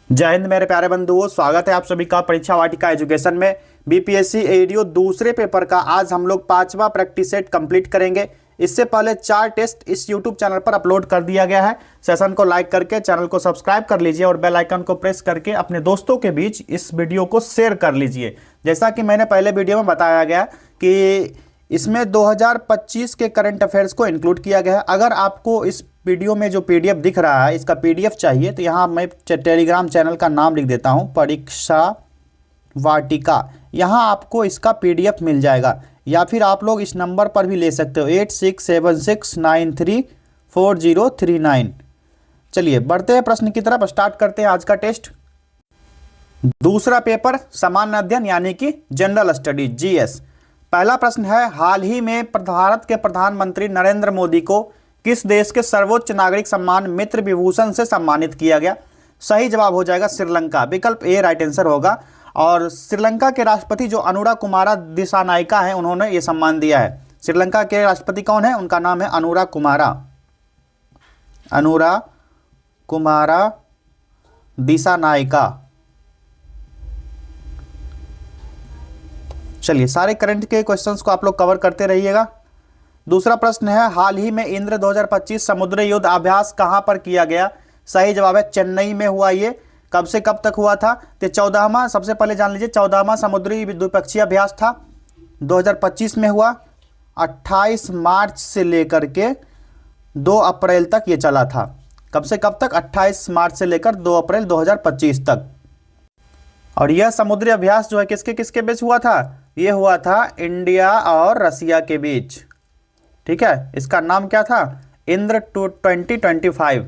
जय हिंद मेरे प्यारे बंधुओं, स्वागत है आप सभी का परीक्षा वाटिका एजुकेशन में। बीपीएससी एडीओ दूसरे पेपर का आज हम लोग 5वां प्रैक्टिस सेट कंप्लीट करेंगे। इससे पहले 4 टेस्ट इस यूट्यूब चैनल पर अपलोड कर दिया गया है। सेशन को लाइक करके चैनल को सब्सक्राइब कर लीजिए और बेल आइकन को प्रेस करके अपने दोस्तों के बीच इस वीडियो को शेयर कर लीजिए। जैसा कि मैंने पहले वीडियो में बताया गया कि इसमें 2025 के करंट अफेयर्स को इंक्लूड किया गया है। अगर आपको इस वीडियो में जो पीडीएफ दिख रहा है इसका पीडीएफ चाहिए तो यहाँ मैं टेलीग्राम चैनल का नाम लिख देता हूँ, परीक्षा वाटिका। यहाँ आपको इसका पीडीएफ मिल जाएगा या फिर आप लोग इस नंबर पर भी ले सकते हो 8676934039। चलिए बढ़ते हैं प्रश्न की तरफ, स्टार्ट करते हैं आज का टेस्ट। दूसरा पेपर सामान्य अध्ययन यानी कि जनरल स्टडी जीएस। पहला प्रश्न है, हाल ही में भारत के प्रधानमंत्री नरेंद्र मोदी को किस देश के सर्वोच्च नागरिक सम्मान मित्र विभूषण से सम्मानित किया गया? सही जवाब हो जाएगा श्रीलंका। विकल्प ए राइट आंसर होगा। और श्रीलंका के राष्ट्रपति जो अनुरा कुमारा दिसानायका हैं, उन्होंने ये सम्मान दिया है। श्रीलंका के राष्ट्रपति कौन है? उनका नाम है अनुरा कुमारा दिसानायका। चलिए सारे करंट के क्वेश्चंस को आप लोग कवर करते रहिएगा। दूसरा प्रश्न है, हाल ही में इंद्र 2025 समुद्री युद्ध अभ्यास कहां पर किया गया? सही जवाब है चेन्नई में हुआ। ये कब से कब तक हुआ था? तो 14वां, सबसे पहले जान लीजिए 14वां समुद्री द्विपक्षीय अभ्यास था, 2025 में हुआ। 28 मार्च से लेकर के 2 अप्रैल तक ये चला था। कब से कब तक? 28 मार्च से लेकर 2 अप्रैल 2025 तक। और यह समुद्री अभ्यास जो है किसके किसके बीच हुआ था? ये हुआ था इंडिया और रसिया के बीच। ठीक है, इसका नाम क्या था? इंद्र 2025।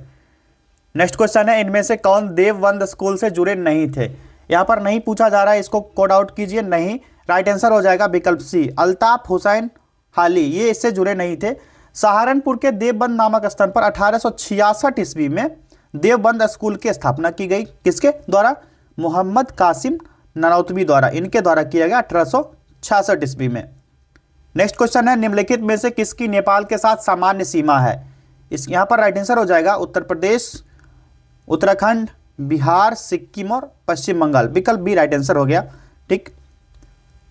नेक्स्ट क्वेश्चन है, इनमें से कौन देवबंद स्कूल से जुड़े नहीं थे? यहां पर नहीं पूछा जा रहा है, इसको कोड आउट कीजिए। नहीं, राइट आंसर हो जाएगा विकल्प सी, अल्ताफ हुसैन हाली। ये इससे जुड़े नहीं थे। सहारनपुर के देवबंद नामक स्थान पर 1866 ईस्वी में देवबंद स्कूल की स्थापना की गई। किसके द्वारा? मोहम्मद कासिम ननौतवी द्वारा, इनके द्वारा किया गया 1866 ईस्वी में। नेक्स्ट क्वेश्चन है, निम्नलिखित में से किसकी नेपाल के साथ सामान्य सीमा है? इस यहाँ पर राइट आंसर हो जाएगा उत्तर प्रदेश, उत्तराखंड, बिहार, सिक्किम और पश्चिम बंगाल। विकल्प बी राइट आंसर हो गया। ठीक।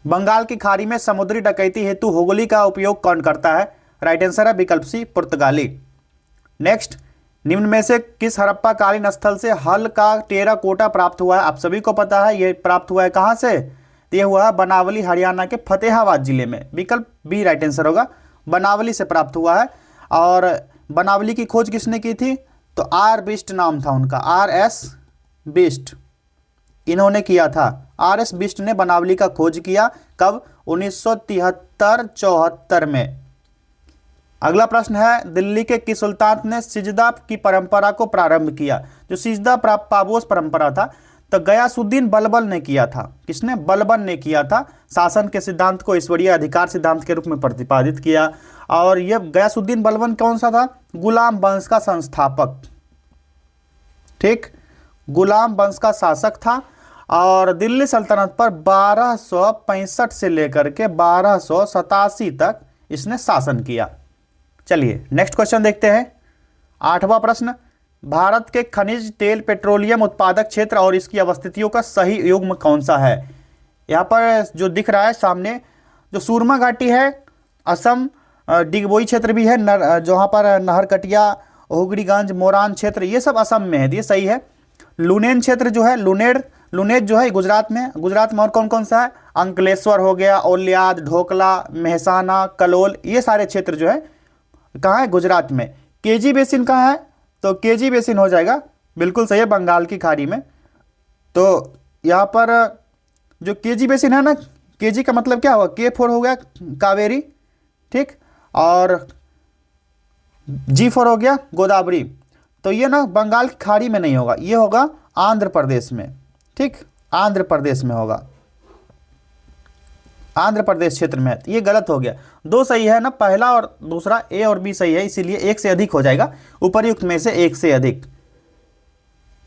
बंगाल की खाड़ी में समुद्री डकैती हेतु हुगली का उपयोग कौन करता है? राइट आंसर है विकल्प सी, पुर्तगाली। नेक्स्ट, निम्न में से किस हड़प्पा कालीन स्थल से हल का टेराकोटा प्राप्त हुआ है? आप सभी को पता है, यह प्राप्त हुआ है कहां से? ये हुआ है बनावली, हरियाणा के फतेहाबाद जिले में। विकल्प बी राइट आंसर होगा, बनावली से प्राप्त हुआ है। और बनावली की खोज किसने की थी? तो आर बिस्ट नाम था उनका, RS बिस्ट, इन्होंने किया था। RS बिस्ट ने बनावली का खोज किया। कब? 1973-74 में। अगला प्रश्न है, दिल्ली के किस सुल्तान ने सिजदा की परंपरा को प्रारंभ किया? जो सिजदा पाबोस परंपरा था तो गयासुद्दीन बलबन ने किया था। किसने? बलबन ने किया था। शासन के सिद्धांत को ईश्वरीय अधिकार सिद्धांत के रूप में प्रतिपादित किया। और यह गयासुद्दीन बलबन कौन सा था? गुलाम वंश का संस्थापक। ठीक, गुलाम वंश का शासक था। और दिल्ली सल्तनत पर 1265 से लेकर के 1287 तक इसने शासन किया। चलिए नेक्स्ट क्वेश्चन देखते हैं। 8वां प्रश्न, भारत के खनिज तेल पेट्रोलियम उत्पादक क्षेत्र और इसकी अवस्थितियों का सही युग्म कौन सा है? यहाँ पर जो दिख रहा है सामने, जो सूरमा घाटी है, असम, डिगबोई क्षेत्र भी है, जहाँ पर नहरकटिया, हुगरीगंज, मोरान क्षेत्र, ये सब असम में है, ये सही है। लुनेन क्षेत्र जो है, लुनेज जो है गुजरात में। गुजरात में और कौन कौन सा है? अंकलेश्वर हो गया, ओलियाद, ढोकला, मेहसाना, कलोल, ये सारे क्षेत्र जो है कहाँ है? गुजरात में। केजी बेसिन कहाँ है? तो केजी बेसिन हो जाएगा, बिल्कुल सही है, बंगाल की खाड़ी में। तो यहाँ पर जो केजी बेसिन है ना, केजी का मतलब क्या हुआ? K4 हो गया कावेरी, ठीक, और G4 हो गया गोदावरी। तो ये ना बंगाल की खाड़ी में नहीं होगा, ये होगा आंध्र प्रदेश में। ठीक, आंध्र प्रदेश में होगा, आंध्र प्रदेश क्षेत्र में है। ये गलत हो गया, 2 सही है ना, पहला और दूसरा ए और बी सही है, इसीलिए 1 से अधिक हो जाएगा, उपरयुक्त में से 1 से अधिक।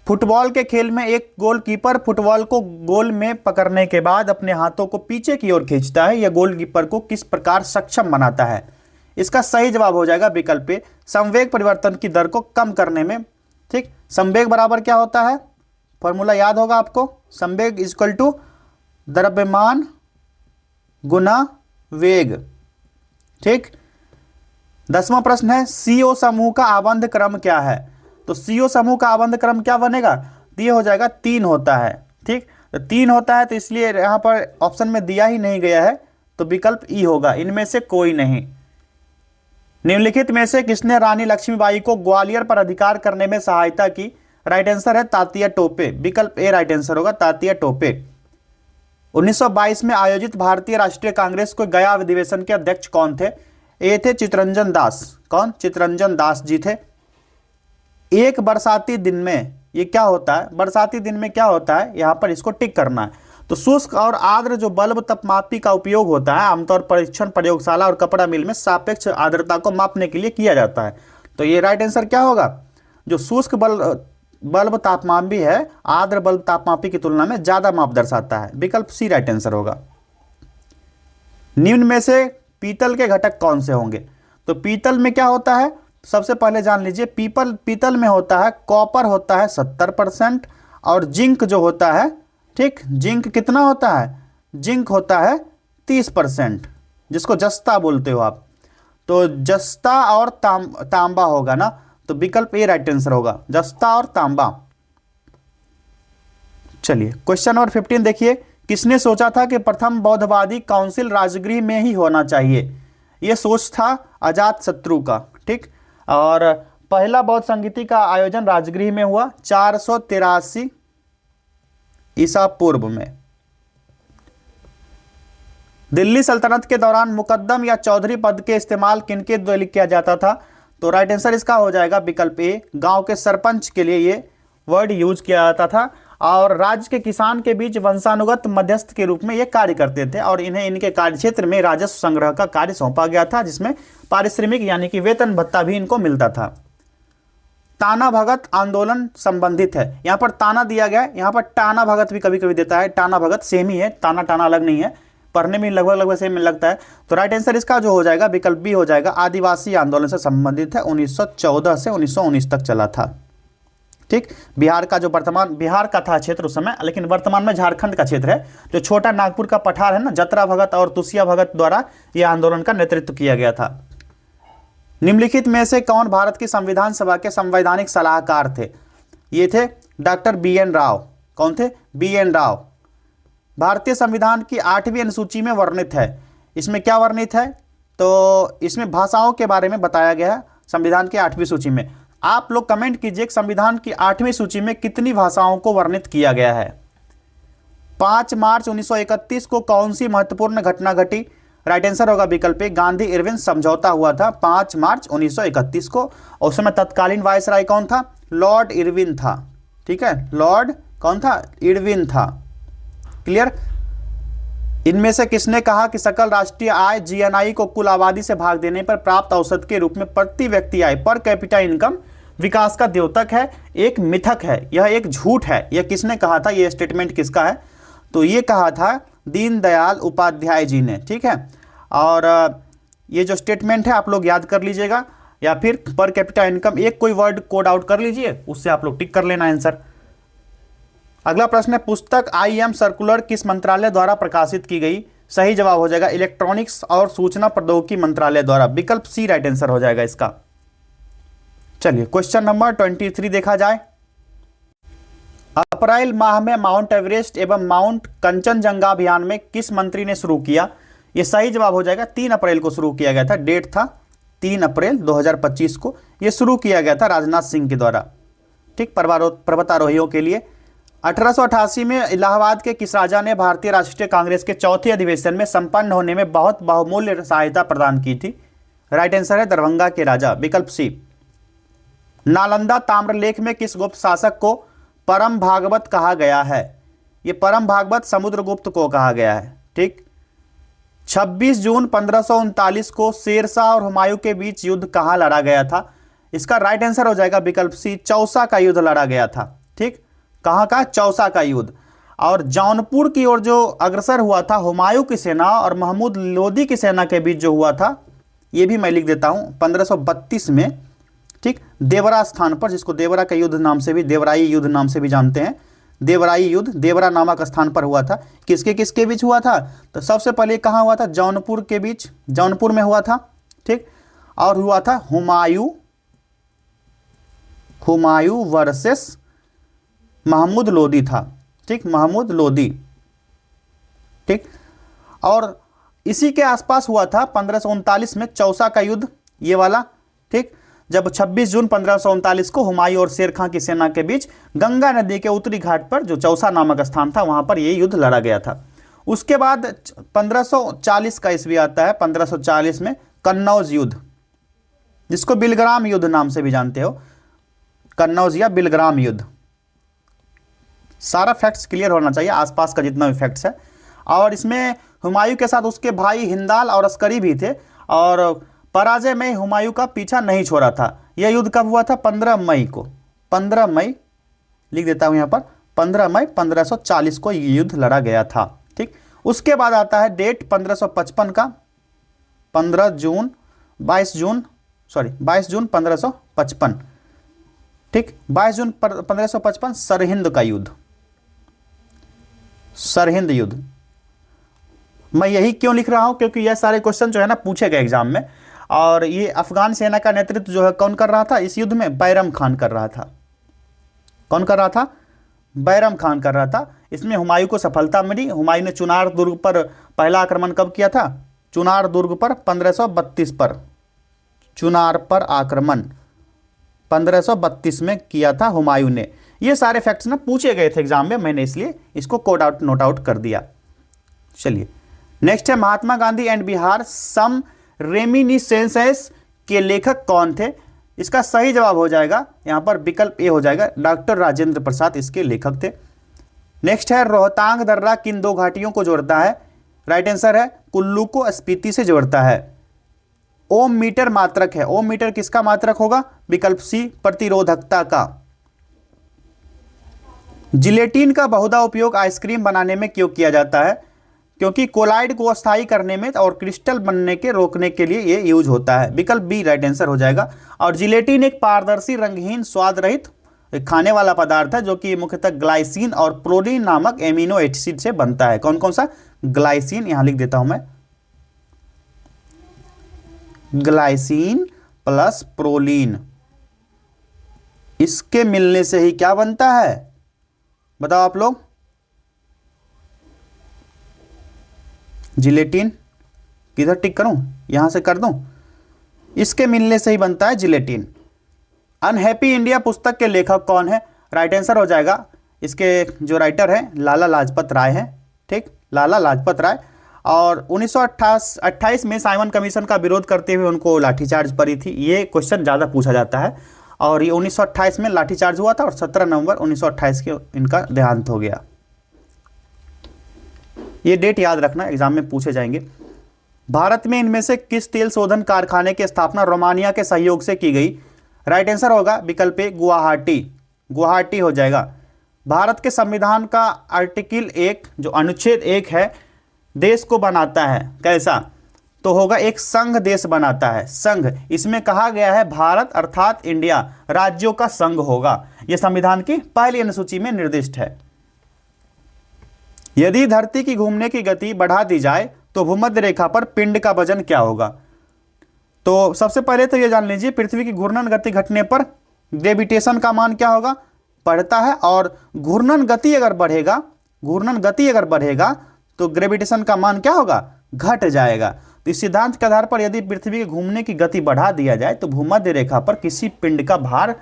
फुटबॉल के खेल में एक गोलकीपर फुटबॉल को गोल में पकड़ने के बाद अपने हाथों को पीछे की ओर खींचता है। यह गोलकीपर को किस प्रकार सक्षम बनाता है? इसका सही जवाब हो जाएगा विकल्प ए, संवेग परिवर्तन की दर को कम करने में। ठीक, संवेग बराबर क्या होता है? फॉर्मूला याद होगा आपको, संवेग इक्वल टू द्रव्यमान गुना वेग। ठीक। 10वां प्रश्न है CO समूह का आबंध क्रम क्या है? तो CO समूह का आबंध क्रम क्या बनेगा? ये हो जाएगा 3 होता है। ठीक, तो 3 होता है, तो इसलिए यहां पर ऑप्शन में दिया ही नहीं गया है, तो विकल्प ई होगा, इनमें से कोई नहीं। निम्नलिखित में से किसने रानी लक्ष्मीबाई को ग्वालियर पर अधिकार करने में सहायता की? राइट आंसर है तात्या टोपे, विकल्प ए राइट आंसर होगा, तात्या टोपे। 1922 में आयोजित भारतीय राष्ट्रीय कांग्रेस को गया अधिवेशन के अध्यक्ष कौन थे? ये थे चितरंजन दास। कौन? चितरंजन दास जी थे। एक बरसाती दिन में ये क्या होता है? बरसाती दिन में क्या होता है, यहां पर इसको टिक करना है। तो शुष्क और आर्द्र जो बल्ब तापमापी का उपयोग होता है, आमतौर पर परीक्षण प्रयोगशाला और कपड़ा मिल में सापेक्ष आर्द्रता को मापने के लिए किया जाता है। तो ये राइट आंसर क्या होगा? जो शुष्क बल्ब तापमापी है, आर्द्र बल्ब तापमापी की तुलना में ज्यादा माप दर्शाता है, विकल्प सी राइट आंसर होगा। निम्न में से पीतल के घटक कौन से होंगे? तो पीतल में क्या होता है, सबसे पहले जान लीजिए। पीतल में होता है कॉपर होता है 70% और जिंक जो होता है, ठीक, जिंक कितना होता है? जिंक होता है 30%, जिसको जस्ता बोलते हो आप। तो जस्ता और तांबा होगा ना, तो विकल्प ए राइट आंसर होगा, जस्ता और तांबा। चलिए क्वेश्चन नंबर 15 देखिए। किसने सोचा था कि प्रथम बौद्धवादी काउंसिल राजगृह में ही होना चाहिए? यह सोच था अजात शत्रु का। ठीक, और पहला बौद्ध संगीति का आयोजन राजगृह में हुआ 483 ईसा पूर्व में। दिल्ली सल्तनत के दौरान मुकद्दम या चौधरी पद के इस्तेमाल किनके द्वारा किया जाता था? तो राइट आंसर इसका हो जाएगा विकल्प ए, गांव के सरपंच के लिए ये वर्ड यूज किया जाता था। और राज्य के किसान के बीच वंशानुगत मध्यस्थ के रूप में ये कार्य करते थे, और इन्हें इनके कार्यक्षेत्र में राजस्व संग्रह का कार्य सौंपा गया था, जिसमें पारिश्रमिक यानी कि वेतन भत्ता भी इनको मिलता था। ताना भगत आंदोलन संबंधित है, यहां पर ताना दिया गया है, यहां पर टाना भगत भी कभी कभी देता है। टाना भगत सेम ही है, ताना टाना अलग नहीं है, पढ़ने में लगभग सेम में लगता है। तो राइट आंसर इसका जो हो जाएगा विकल्प बी हो जाएगा, आदिवासी आंदोलन से संबंधित है, 1914 से 1919 तक चला था। ठीक, बिहार का जो वर्तमान बिहार का था क्षेत्र उस समय, लेकिन वर्तमान में झारखंड का क्षेत्र है। जो छोटा नागपुर का पठार है ना, जतरा भगत और तुसिया भगत द्वारा यह आंदोलन का नेतृत्व किया गया था। निम्नलिखित में से कौन भारत की संविधान सभा के संवैधानिक सलाहकार थे? ये थे डॉक्टर BN राव। कौन थे? BN राव। भारतीय संविधान की 8वीं अनुसूची में वर्णित है, इसमें क्या वर्णित है? तो इसमें भाषाओं के बारे में बताया गया है संविधान की 8वीं सूची में। आप लोग कमेंट कीजिए संविधान की 8वीं सूची में कितनी भाषाओं को वर्णित किया गया है। 5 मार्च 1931 को कौन सी महत्वपूर्ण घटना घटी? राइट आंसर होगा विकल्प ए, गांधी इरविन समझौता हुआ था 5 मार्च 1931 को। और उस समय तत्कालीन वायसराय कौन था? लॉर्ड इरविन था। ठीक है, लॉर्ड कौन था? इरविन था। क्लियर? इनमें से किसने कहा कि सकल राष्ट्रीय आय GNI को कुल आबादी से भाग देने पर प्राप्त औसत के रूप में प्रति व्यक्ति आय पर कैपिटा इनकम विकास का द्योतक है, एक मिथक है, यह एक झूठ है? यह किसने कहा था? यह स्टेटमेंट किसका है? तो ये कहा था दीनदयाल उपाध्याय जी ने। ठीक है, और ये जो स्टेटमेंट है आप लोग याद कर लीजिएगा, या फिर पर कैपिटा इनकम एक कोई वर्ड कोड आउट कर लीजिए, उससे आप लोग टिक कर लेना आंसर। अगला प्रश्न है, पुस्तक IM सर्कुलर किस मंत्रालय द्वारा प्रकाशित की गई? सही जवाब हो जाएगा इलेक्ट्रॉनिक्स और सूचना प्रौद्योगिकी मंत्रालय द्वारा, विकल्प सी राइट आंसर हो जाएगा इसका। चलिए क्वेश्चन नंबर 23 देखा जाए। अप्रैल माह में माउंट एवरेस्ट एवं माउंट कंचनजंगा अभियान में किस मंत्री ने शुरू किया? यह सही जवाब हो जाएगा 3 अप्रैल को शुरू किया गया था, डेट था 3 अप्रैल 2025 को यह शुरू किया गया था राजनाथ सिंह के द्वारा। ठीक, पर्वतारोहियों के लिए। 1888 में इलाहाबाद के किस राजा ने भारतीय राष्ट्रीय कांग्रेस के चौथे अधिवेशन में संपन्न होने में बहुत बहुमूल्य सहायता प्रदान की थी? राइट आंसर है दरभंगा के राजा, विकल्प सी। नालंदा ताम्रलेख में किस गुप्त शासक को परम भागवत कहा गया है? यह परम भागवत समुद्रगुप्त को कहा गया है। ठीक, 26 जून 1539 को शेरशाह और हुमायूं के बीच युद्ध कहां लड़ा गया था? इसका राइट आंसर हो जाएगा विकल्प सी, चौसा का युद्ध लड़ा गया था। ठीक, कहां का? चौसा का युद्ध। और जौनपुर की ओर जो अग्रसर हुआ था हुमायूं की सेना और महमूद लोदी की सेना के बीच जो हुआ था, यह भी मैं लिख देता हूं 1532 में। ठीक, देवरा स्थान पर, जिसको देवरा का युद्ध नाम से भी, देवराई युद्ध नाम से भी जानते हैं, देवराई युद्ध देवरा नामक स्थान पर हुआ था। किसके किसके बीच हुआ था? तो सबसे पहले कहाँ हुआ था? जौनपुर के बीच, जौनपुर में हुआ था, ठीक। और हुआ था हुमायूं वर्सेस महमूद लोदी था, ठीक, महमूद लोदी, ठीक। और इसी के आसपास हुआ था 1539 में चौसा का युद्ध, ये वाला, ठीक, जब 26 जून 1539 को हुमायूं और शेर खां की सेना के बीच गंगा नदी के उत्तरी घाट पर जो चौसा नामक स्थान था वहां पर यह युद्ध लड़ा गया था। उसके बाद 1540 का ईस्वी आता है, 1540 में कन्नौज युद्ध, जिसको बिलग्राम युद्ध नाम से भी जानते हो, कन्नौज या बिलग्राम युद्ध। सारा फैक्ट्स क्लियर होना चाहिए, आसपास का जितना भी फैक्ट्स है। और इसमें हुमायूं के साथ उसके भाई हिंदाल और अस्करी भी थे, और पराजय में हुमायूं का पीछा नहीं छोड़ा था। यह युद्ध कब हुआ था? 15 मई को, 15 मई लिख देता हूं यहां पर, 15 मई 1540 को यह युद्ध लड़ा गया था, ठीक। उसके बाद आता है डेट 1555 का, 22 जून 1555, ठीक, 22 जून 1555 सरहिंद का युद्ध, सरहिंद युद्ध। मैं यही क्यों लिख रहा हूं? क्योंकि यह सारे क्वेश्चन जो है ना पूछे गए एग्जाम में। और ये अफगान सेना का नेतृत्व जो है कौन कर रहा था इस युद्ध में? बैरम खान कर रहा था। कौन कर रहा था? बैरम खान कर रहा था। इसमें हुमायूं को सफलता मिली। हुमायूं ने चुनार दुर्ग पर पहला आक्रमण कब किया था? चुनार दुर्ग पर 1532 पर, चुनार पर आक्रमण 1532 में किया था हुमायूं ने। ये सारे फैक्ट्स ना पूछे गए थे एग्जाम में, मैंने इसलिए इसको नोट आउट कर दिया। चलिए नेक्स्ट है Mahatma Gandhi and Bihar some reminiscences के लेखक कौन थे? इसका सही जवाब हो जाएगा यहां पर विकल्प ए हो जाएगा, डॉक्टर राजेंद्र प्रसाद इसके लेखक थे। नेक्स्ट है रोहतांग दर्रा किन दो घाटियों को जोड़ता है? राइट आंसर है कुल्लू को स्पीति से जोड़ता है। ओम मीटर मात्रक है। ओम मीटर किसका मात्रक होगा? विकल्प सी प्रतिरोधकता का। जिलेटिन का बहुधा उपयोग आइसक्रीम बनाने में क्यों किया जाता है? क्योंकि कोलाइड को अस्थायी करने में और क्रिस्टल बनने के रोकने के लिए ये यूज होता है। विकल्प बी राइट आंसर हो जाएगा। और जिलेटिन एक पारदर्शी रंगहीन स्वाद रहित खाने वाला पदार्थ है जो कि मुख्यतः ग्लाइसिन और प्रोलीन नामक एमिनो एसिड से बनता है। कौन कौन सा? ग्लाइसिन, यहां लिख देता हूं मैं, ग्लाइसिन प्लस प्रोलीन, इसके मिलने से ही क्या बनता है बताओ आप लोग? जिलेटिन। किधर टिक करूं? यहां से कर दूं? इसके मिलने से ही बनता है जिलेटिन। अनहैप्पी इंडिया पुस्तक के लेखक कौन है? राइट आंसर हो जाएगा, इसके जो राइटर हैं लाला लाजपत राय हैं, ठीक, लाला लाजपत राय। और 1928 में साइमन कमीशन का विरोध करते हुए उनको लाठीचार्ज पड़ी थी। ये क्वेश्चन ज़्यादा पूछा जाता है। और ये 1928 में लाठीचार्ज हुआ था और 17 नवंबर 1928 के इनका देहांत हो गया। ये डेट याद रखना, एग्जाम में पूछे जाएंगे। भारत में इनमें से किस तेल शोधन कारखाने की स्थापना रोमानिया के सहयोग से की गई? राइट आंसर होगा विकल्प ए गुवाहाटी, गुवाहाटी हो जाएगा। भारत के संविधान का आर्टिकल 1 जो अनुच्छेद 1 है देश को बनाता है कैसा? तो होगा एक संघ देश बनाता है, संघ। इसमें कहा गया है भारत अर्थात इंडिया राज्यों का संघ होगा। यह संविधान की पहली अनुसूची में निर्दिष्ट है। यदि धरती की घूमने की गति बढ़ा दी जाए तो भूमध्य रेखा पर पिंड का वजन क्या होगा? तो सबसे पहले तो यह जान लीजिए पृथ्वी की घूर्णन गति घटने पर ग्रेविटेशन का मान क्या होगा? बढ़ता है। और घूर्णन गति अगर बढ़ेगा तो ग्रेविटेशन का मान क्या होगा? घट जाएगा। तो इस सिद्धांत के आधार पर यदि पृथ्वी के घूमने की गति बढ़ा दिया जाए तो भूमध्य रेखा पर किसी पिंड का भार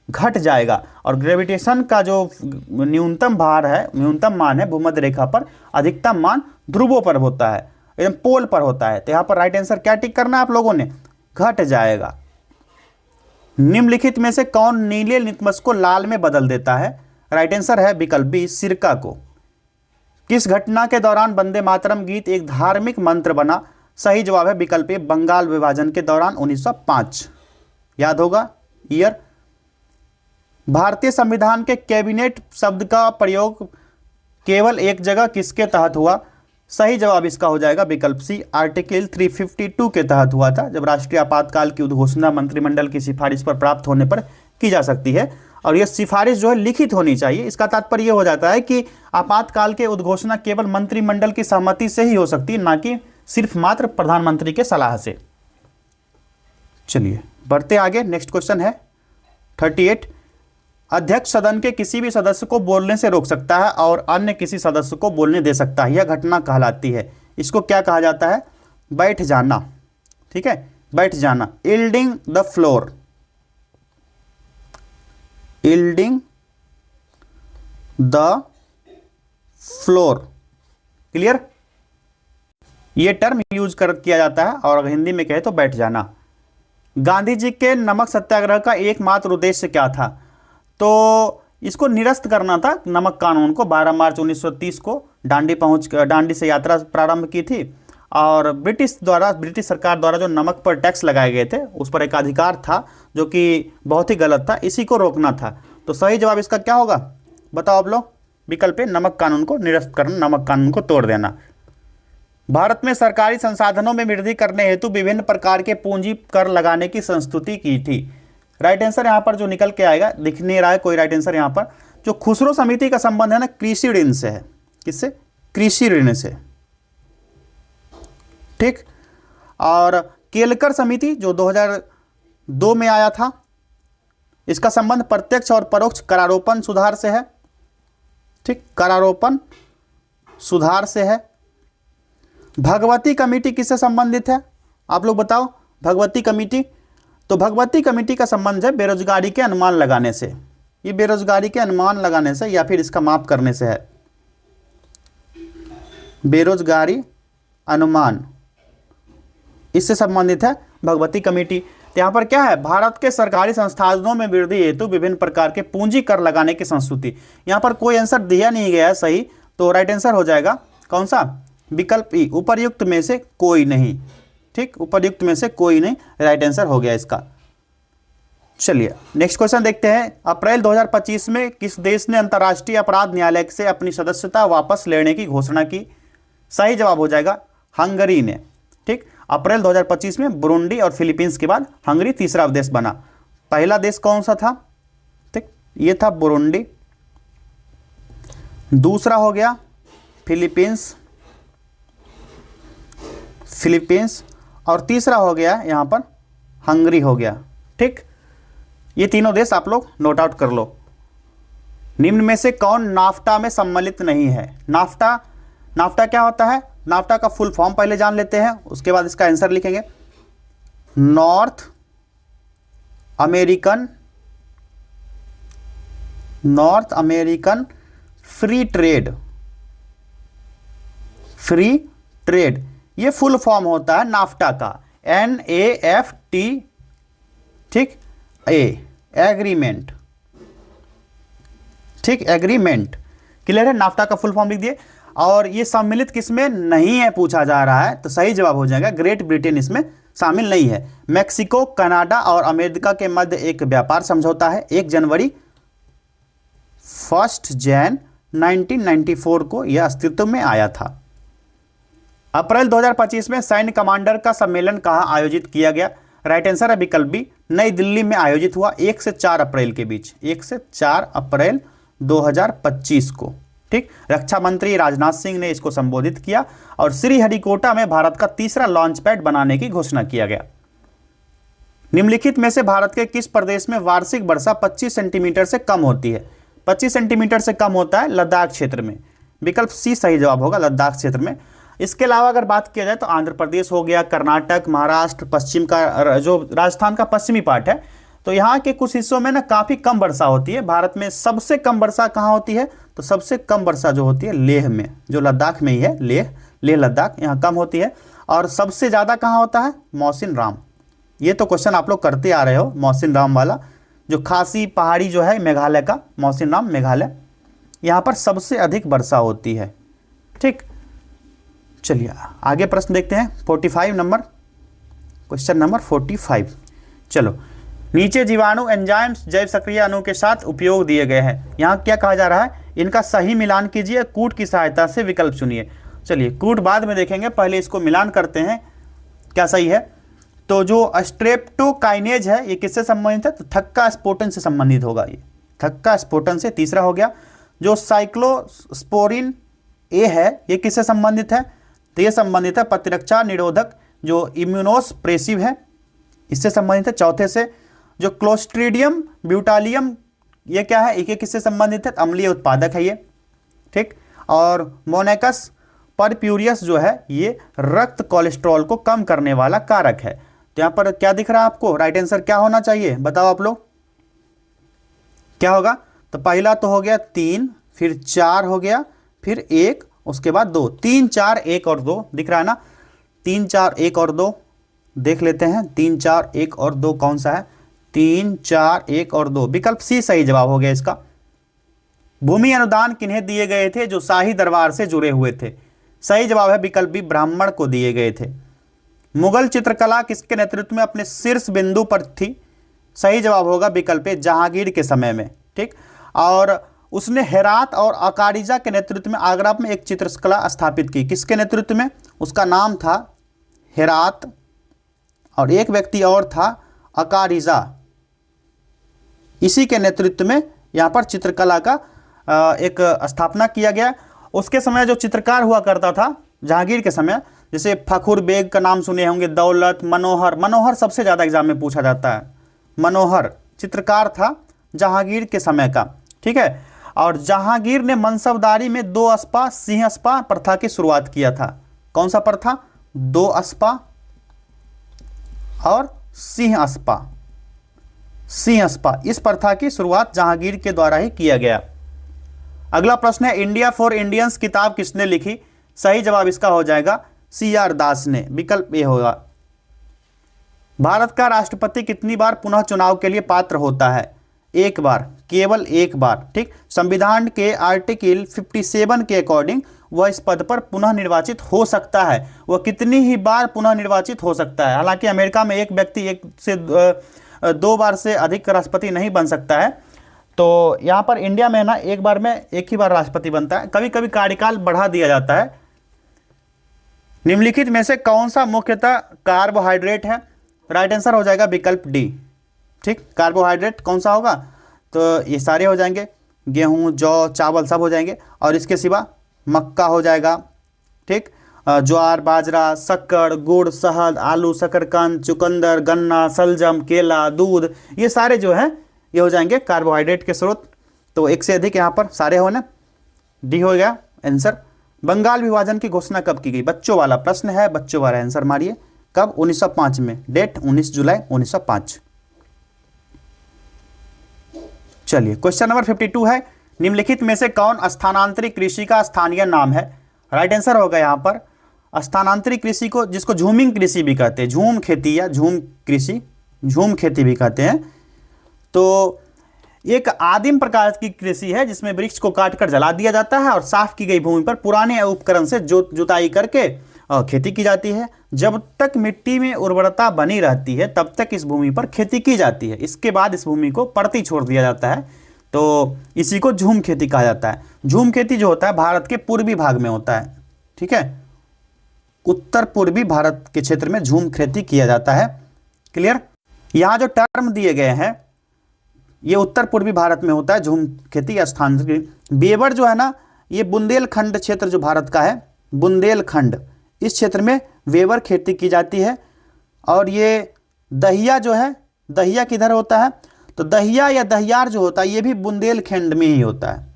घट जाएगा। और ग्रेविटेशन का जो न्यूनतम भार है, न्यूनतम मान है भूमध्य रेखा पर, अधिकतम मान ध्रुवों पर होता है, एकदम पोल पर होता है। तो यहां पर राइट आंसर क्या टिक करना है आप लोगों ने? घट जाएगा। निम्नलिखित में से कौन नीले लिटमस को लाल में बदल देता है? राइट आंसर है विकल्प बी सिरका को। किस घटना के दौरान वंदे मातरम गीत एक धार्मिक मंत्र बना? सही जवाब है विकल्प ए बंगाल विभाजन के दौरान 1905। याद होगा ईयर। भारतीय संविधान के कैबिनेट शब्द का प्रयोग केवल एक जगह किसके तहत हुआ? सही जवाब इसका हो जाएगा विकल्प सी आर्टिकल 352 के तहत हुआ था, जब राष्ट्रीय आपातकाल की उद्घोषणा मंत्रिमंडल की सिफारिश पर प्राप्त होने पर की जा सकती है। और यह सिफारिश जो है लिखित होनी चाहिए। इसका तात्पर्य यह हो जाता है कि आपातकाल के उद्घोषणा केवल मंत्रिमंडल की सहमति से ही हो सकती है, ना कि सिर्फ मात्र प्रधानमंत्री के सलाह से। चलिए बढ़ते आगे। नेक्स्ट क्वेश्चन है 38। अध्यक्ष सदन के किसी भी सदस्य को बोलने से रोक सकता है और अन्य किसी सदस्य को बोलने दे सकता है। यह घटना कहलाती है, इसको क्या कहा जाता है? बैठ जाना। ठीक है, बैठ जाना, yielding the floor, yielding the floor. Clear? यह टर्म यूज किया जाता है और हिंदी में कहे तो बैठ जाना। गांधी जी के नमक सत्याग्रह का एकमात्र उद्देश्य क्या था? तो इसको निरस्त करना था, नमक कानून को। 12 मार्च 1930 को दांडी से यात्रा प्रारंभ की थी और ब्रिटिश सरकार द्वारा जो नमक पर टैक्स लगाए गए थे उस पर एक अधिकार था जो कि बहुत ही गलत था, इसी को रोकना था। तो सही जवाब इसका क्या होगा बताओ आप लोग? विकल्प ए, नमक कानून को निरस्त करना, नमक कानून को तोड़ देना। भारत में सरकारी संसाधनों में वृद्धि करने हेतु विभिन्न प्रकार के पूंजी कर लगाने की संस्तुति की थी। राइट आंसर यहां पर जो निकल के आएगा, दिख नहीं रहा है कोई राइट आंसर यहां पर। जो खुसरो समिति का संबंध है ना कृषि ऋण से है। किससे? कृषि ऋण से। ठीक। और केलकर समिति जो 2002 में आया था, इसका संबंध प्रत्यक्ष और परोक्ष करारोपण सुधार से है। ठीक, करारोपण सुधार से है। भगवती कमेटी किससे संबंधित है आप लोग बताओ? भगवती कमेटी, तो भगवती कमेटी का संबंध है बेरोजगारी के अनुमान लगाने से। ये बेरोजगारी के अनुमान लगाने से या फिर इसका माप करने से है। बेरोजगारी अनुमान, इससे संबंधित है भगवती कमेटी। तो यहां पर क्या है? भारत के सरकारी संस्थानों में वृद्धि हेतु विभिन्न प्रकार के पूंजी कर लगाने की संस्तुति। यहां पर कोई आंसर दिया नहीं गया है सही, तो राइट आंसर हो जाएगा कौन सा? विकल्प ई, उपर्युक्त में से कोई नहीं। ठीक, उपर्युक्त में से कोई नहीं, राइट आंसर हो गया इसका। चलिए नेक्स्ट क्वेश्चन देखते हैं। अप्रैल 2025 में किस देश ने अंतर्राष्ट्रीय अपराध न्यायालय से अपनी सदस्यता वापस लेने की घोषणा की? सही जवाब हो जाएगा हंगरी ने। ठीक, अप्रैल 2025 में बुरुंडी और फिलीपींस के बाद हंगरी तीसरा देश बना। पहला देश कौन सा था? ठीक, ये था बुरुंडी, दूसरा हो गया फिलीपींस और तीसरा हो गया यहां पर हंगरी हो गया। ठीक, ये तीनों देश आप लोग नोट आउट कर लो। निम्न में से कौन नाफ्टा में सम्मिलित नहीं है? नाफ्टा क्या होता है? नाफ्टा का फुल फॉर्म पहले जान लेते हैं, उसके बाद इसका आंसर लिखेंगे। नॉर्थ अमेरिकन फ्री ट्रेड, ये फुल फॉर्म होता है नाफ्टा का, NAFT। ठीक, एग्रीमेंट। ठीक, एग्रीमेंट। क्लियर है? नाफ्टा का फुल फॉर्म लिख दिए। और ये सम्मिलित किसमें नहीं है पूछा जा रहा है, तो सही जवाब हो जाएगा ग्रेट ब्रिटेन इसमें शामिल नहीं है। मैक्सिको, कनाडा और अमेरिका के मध्य एक व्यापार समझौता है। 1 जनवरी 1 जैन 1994 को यह अस्तित्व में आया था। अप्रैल 2025 में सैन्य कमांडर का सम्मेलन कहां आयोजित किया गया? राइट आंसर है विकल्प बी, नई दिल्ली में आयोजित हुआ 1 से 4 अप्रैल के बीच, 1 से 4 अप्रैल 2025 को। ठीक, रक्षा मंत्री राजनाथ सिंह ने इसको संबोधित किया और श्रीहरिकोटा में भारत का तीसरा लॉन्च पैड बनाने की घोषणा किया गया। निम्नलिखित में से भारत के किस प्रदेश में वार्षिक वर्षा 25 सेंटीमीटर से कम होती है? 25 सेंटीमीटर से कम होता है लद्दाख क्षेत्र में। विकल्प सी सही जवाब होगा, लद्दाख क्षेत्र में। इसके अलावा अगर बात किया जाए तो आंध्र प्रदेश हो गया, कर्नाटक, महाराष्ट्र, पश्चिम का जो राजस्थान का पश्चिमी पार्ट है, तो यहाँ के कुछ हिस्सों में ना काफ़ी कम वर्षा होती है। भारत में सबसे कम वर्षा कहाँ होती है? तो सबसे कम वर्षा जो होती है लेह में, जो लद्दाख में ही है, लेह लद्दाख, यहाँ कम होती है। और सबसे ज़्यादा कहाँ होता है? मौसिन राम। ये तो क्वेश्चन आप लोग करते आ रहे हो, मौसिन राम वाला, जो खासी पहाड़ी जो है मेघालय का, मौसिन राम मेघालय, यहाँ पर सबसे अधिक वर्षा होती है। ठीक, चलिए आगे प्रश्न देखते हैं। 45 नंबर, क्वेश्चन नंबर 45। चलो, नीचे जीवाणु एंजाइम्स जैव सक्रिय अणु के साथ उपयोग दिए गए हैं। यहाँ क्या कहा जा रहा है? इनका सही मिलान कीजिए, कूट की सहायता से विकल्प चुनिए। चलिए कूट बाद में देखेंगे, पहले इसको मिलान करते हैं क्या सही है। तो जो स्ट्रेप्टोकाइनेज है ये किससे संबंधित है? तो थक्का स्पोर्टन से संबंधित होगा ये। धक्का स्फोटन से। तीसरा हो गया जो साइक्लोस्पोरिन ए है, ये किससे संबंधित है? तो ये संबंधित है प्रतिरक्षा निरोधक जो इम्यूनोसप्रेसिव है, इससे संबंधित है। चौथे से जो क्लोस्ट्रीडियम ब्यूटालियम, ये क्या है? ये किससे संबंधित है? अम्लीय उत्पादक है ये, ठीक। और मोनेकस परप्यूरियस जो है ये रक्त कोलेस्ट्रॉल को कम करने वाला कारक है। तो यहां पर क्या दिख रहा है आपको? राइट आंसर क्या होना चाहिए बताओ आप लोग, क्या होगा? तो पहला तो हो गया 3, फिर 4 हो गया, फिर 1, उसके बाद 2। 3 4 1 और 2 दिख रहा है ना? 3 4 1 और 2 देख लेते हैं। 3 4 1 और 2 कौन सा है? 3 4 1 और 2, विकल्प सी सही जवाब हो गया इसका। भूमि अनुदान किन्हें दिए गए थे? जो शाही दरबार से जुड़े हुए थे। सही जवाब है विकल्प बी, ब्राह्मण को दिए गए थे। मुगल चित्रकला किसके नेतृत्व में अपने शीर्ष बिंदु पर थी? सही जवाब होगा विकल्प ए, जहांगीर के समय में, ठीक। और उसने हेरात और अकारिजा के नेतृत्व में आगरा में एक चित्रकला स्थापित की। किसके नेतृत्व में? उसका नाम था हेरात और एक व्यक्ति और था अकारिजा, इसी के नेतृत्व में यहाँ पर चित्रकला का एक स्थापना किया गया। उसके समय जो चित्रकार हुआ करता था जहांगीर के समय, जैसे फखुर बेग का नाम सुने होंगे, दौलत, मनोहर, मनोहर सबसे ज़्यादा एग्जाम में पूछा जाता है। मनोहर चित्रकार था जहांगीर के समय का, ठीक है। और जहांगीर ने मनसबदारी में 2 अस्पा सिंह अस्पा प्रथा की शुरुआत किया था। कौन सा प्रथा? 2 अस्पा और सिंह अस्पा, सिंह अस्पा, इस प्रथा की शुरुआत जहांगीर के द्वारा ही किया गया। अगला प्रश्न है इंडिया फॉर इंडियंस किताब किसने लिखी? सही जवाब इसका हो जाएगा CR दास ने, विकल्प ए होगा। भारत का राष्ट्रपति कितनी बार पुनः चुनाव के लिए पात्र होता है? 1 बार, केवल 1 बार, ठीक। संविधान के आर्टिकल 57 के अकॉर्डिंग वह इस पद पर पुनः निर्वाचित हो सकता है। वह कितनी ही बार पुनः निर्वाचित हो सकता है? हालांकि अमेरिका में एक व्यक्ति 1 से 2 बार से अधिक राष्ट्रपति नहीं बन सकता है। तो यहाँ पर इंडिया में ना 1 बार में 1 ही बार राष्ट्रपति बनता है। कभी कभी कार्यकाल बढ़ा दिया जाता है। निम्नलिखित में से कौन सा मुख्यतः कार्बोहाइड्रेट है? राइट आंसर हो जाएगा विकल्प डी, ठीक। कार्बोहाइड्रेट कौन सा होगा? तो ये सारे हो जाएंगे, गेहूं, जौ, चावल सब हो जाएंगे। और इसके सिवा मक्का हो जाएगा, ठीक। ज्वार, बाजरा, शक्कर, गुड़, शहद, आलू, शकरकंद, चुकंदर, गन्ना, सलजम, केला, दूध, ये सारे जो हैं ये हो जाएंगे कार्बोहाइड्रेट के स्रोत। तो 1 से अधिक यहाँ पर सारे हो ना, डी हो गया आंसर। बंगाल विभाजन की घोषणा कब की गई? बच्चों वाला प्रश्न है, बच्चों वाला आंसर मारिए। कब? 1905 में, डेट 19 जुलाई 1905। चलिए क्वेश्चन नंबर 52 है निम्नलिखित में से कौन स्थानांतरित कृषि का स्थानीय नाम है? राइट आंसर होगा यहाँ पर स्थानांतरित कृषि को, जिसको झूमिंग कृषि भी कहते हैं, झूम खेती या झूम कृषि, झूम खेती भी कहते हैं। तो एक आदिम प्रकार की कृषि है जिसमें वृक्ष को काटकर जला दिया जाता है और साफ की गई भूमि पर पुराने उपकरण से जुताई करके खेती की जाती है। जब तक मिट्टी में उर्वरता बनी रहती है तब तक इस भूमि पर खेती की जाती है। इसके बाद इस भूमि को परती छोड़ दिया जाता है, तो इसी को झूम खेती कहा जाता है। झूम खेती जो होता है भारत के पूर्वी भाग में होता है, ठीक है। उत्तर पूर्वी भारत के क्षेत्र में झूम खेती किया जाता है। क्लियर? यहाँ जो टर्म दिए गए हैं ये उत्तर पूर्वी भारत में होता है झूम खेती या स्थानांतरित। बेवर जो है ना, ये बुंदेलखंड क्षेत्र जो भारत का है, बुंदेलखंड, इस क्षेत्र में वेवर खेती की जाती है। और ये दहिया जो है, दहिया किधर होता है? तो दहिया या दहियार जो होता है ये भी बुंदेलखंड में ही होता है,